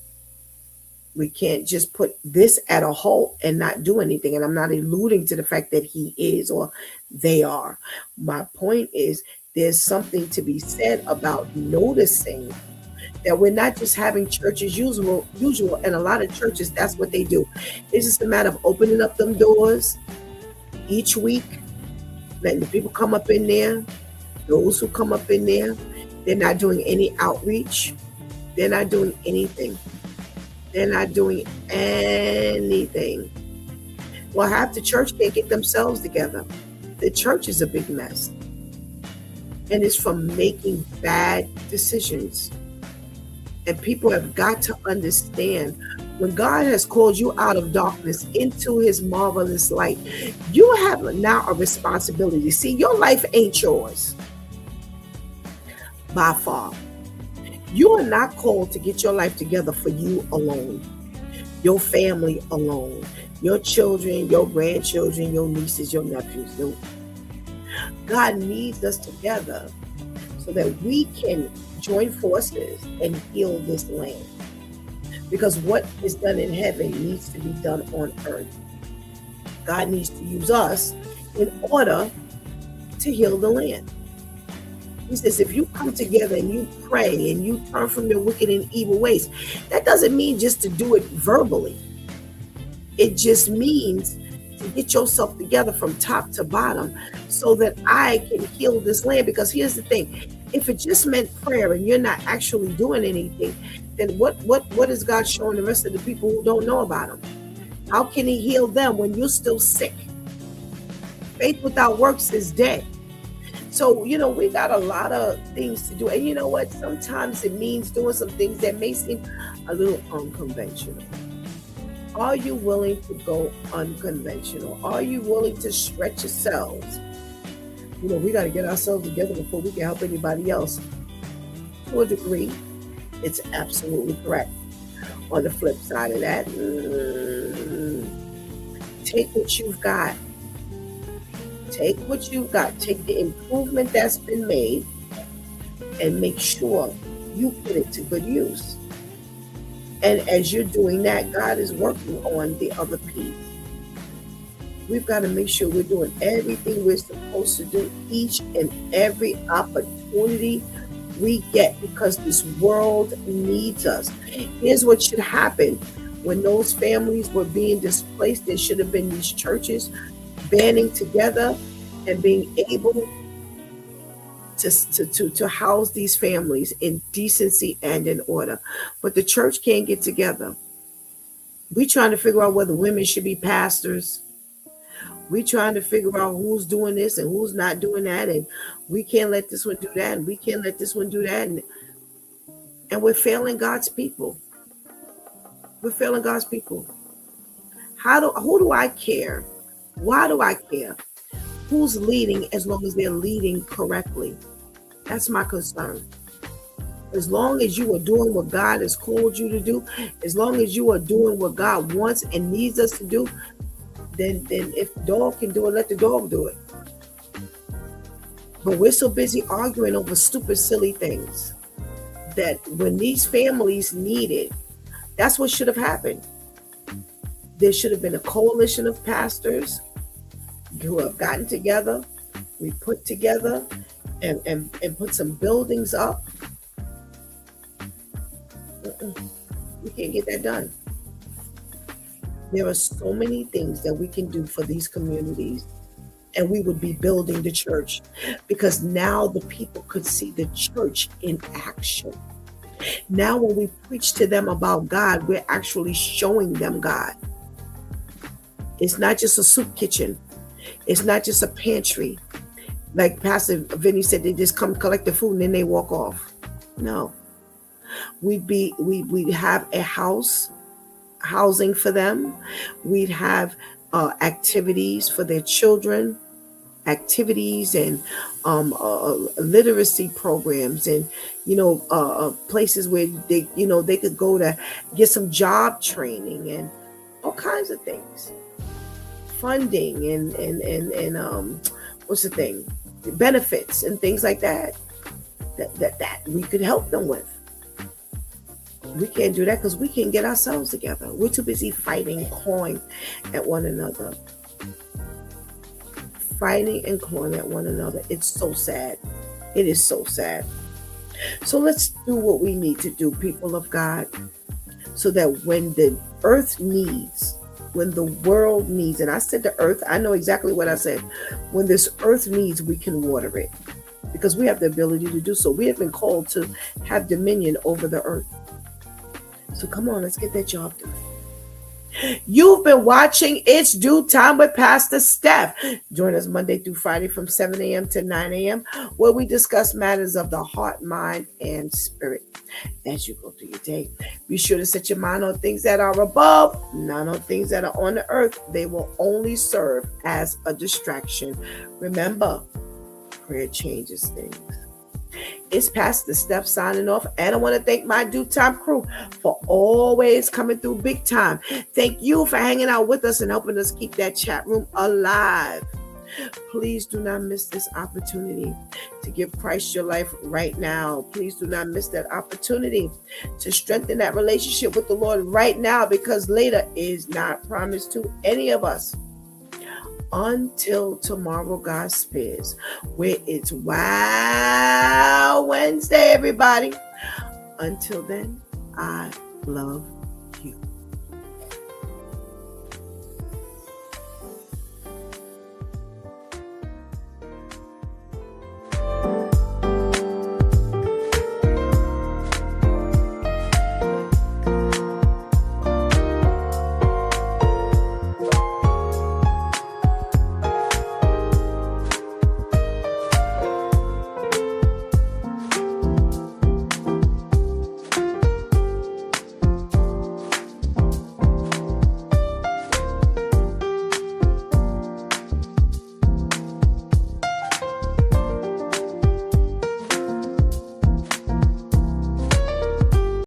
[SPEAKER 2] We can't just put this at a halt and not do anything. And I'm not alluding to the fact that he is or they are. My point is there's something to be said about noticing that we're not just having church as usual. And a lot of churches, that's what they do. It's just a matter of opening up them doors each week, letting the people come up in there. Those who come up in there, they're not doing any outreach. They're not doing anything. They're not doing anything. Well, half the church can't get themselves together. The church is a big mess. And it's from making bad decisions. And people have got to understand, when God has called you out of darkness into his marvelous light, you have now a responsibility. See, your life ain't yours by far. You are not called to get your life together for you alone, your family alone, your children, your grandchildren, your nieces, your nephews. No. God needs us together so that we can join forces and heal this land. Because what is done in heaven needs to be done on earth. God needs to use us in order to heal the land. He says, if you come together and you pray and you turn from your wicked and evil ways, that doesn't mean just to do it verbally. It just means to get yourself together from top to bottom so that I can heal this land. Because here's the thing. If it just meant prayer and you're not actually doing anything, then what is God showing the rest of the people who don't know about him? How can he heal them when you're still sick? Faith without works is dead. So, we got a lot of things to do. And you know what? Sometimes it means doing some things that may seem a little unconventional. Are you willing to go unconventional? Are you willing to stretch yourselves? We got to get ourselves together before we can help anybody else. To a degree, it's absolutely correct. On the flip side of that, take what you've got. Take what you've got. Take the improvement that's been made and make sure you put it to good use. And as you're doing that, God is working on the other piece. We've got to make sure we're doing everything we're supposed to do each and every opportunity we get, because this world needs us. Here's what should happen. When those families were being displaced, there should have been these churches banding together and being able to house these families in decency and in order. But the church can't get together. We're trying to figure out whether women should be pastors. We're trying to figure out who's doing this and who's not doing that. And we can't let this one do that. And we can't let this one do that. And we're failing God's people. We're failing God's people. Who do I care? Why do I care? Who's leading as long as they're leading correctly? That's my concern. As long as you are doing what God has called you to do, as long as you are doing what God wants and needs us to do, then if the dog can do it, let the dog do it. But we're so busy arguing over stupid, silly things that when these families needed, that's what should have happened. There should have been a coalition of pastors who have gotten together. We put together and put some buildings up. We can't get that done. There are so many things that we can do for these communities, and we would be building the church, because now the people could see the church in action. Now when we preach to them about God, we're actually showing them God. It's not just a soup kitchen. It's not just a pantry. Like Pastor Vinny said, they just come collect the food and then they walk off. No. We'd have a housing for them. We'd have activities for their children, activities and literacy programs, and places where they could go to get some job training and all kinds of things, funding and what's the thing, benefits and things like that we could help them with. We can't do that because we can't get ourselves together. We're too busy fighting, clawing at one another. Fighting and clawing at one another. It's so sad. It is so sad. So let's do what we need to do, people of God, so that when the earth needs, when the world needs, and I said the earth, I know exactly what I said. When this earth needs, we can water it because we have the ability to do so. We have been called to have dominion over the earth. So come on, let's get that job done. You've been watching It's Due Time with Pastor Steph. Join us Monday through Friday from 7 a.m. to 9 a.m. where we discuss matters of the heart, mind, and spirit. As you go through your day, be sure to set your mind on things that are above, not on things that are on the earth. They will only serve as a distraction. Remember, prayer changes things. It's Pastor Steph signing off, and I want to thank my Due Time crew for always coming through big time. Thank you for hanging out with us and helping us keep that chat room alive. Please do not miss this opportunity to give Christ your life right now. Please do not miss that opportunity to strengthen that relationship with the Lord right now, because later is not promised to any of us. Until tomorrow, God spares, where it's Wow Wednesday, everybody. Until then, I love you.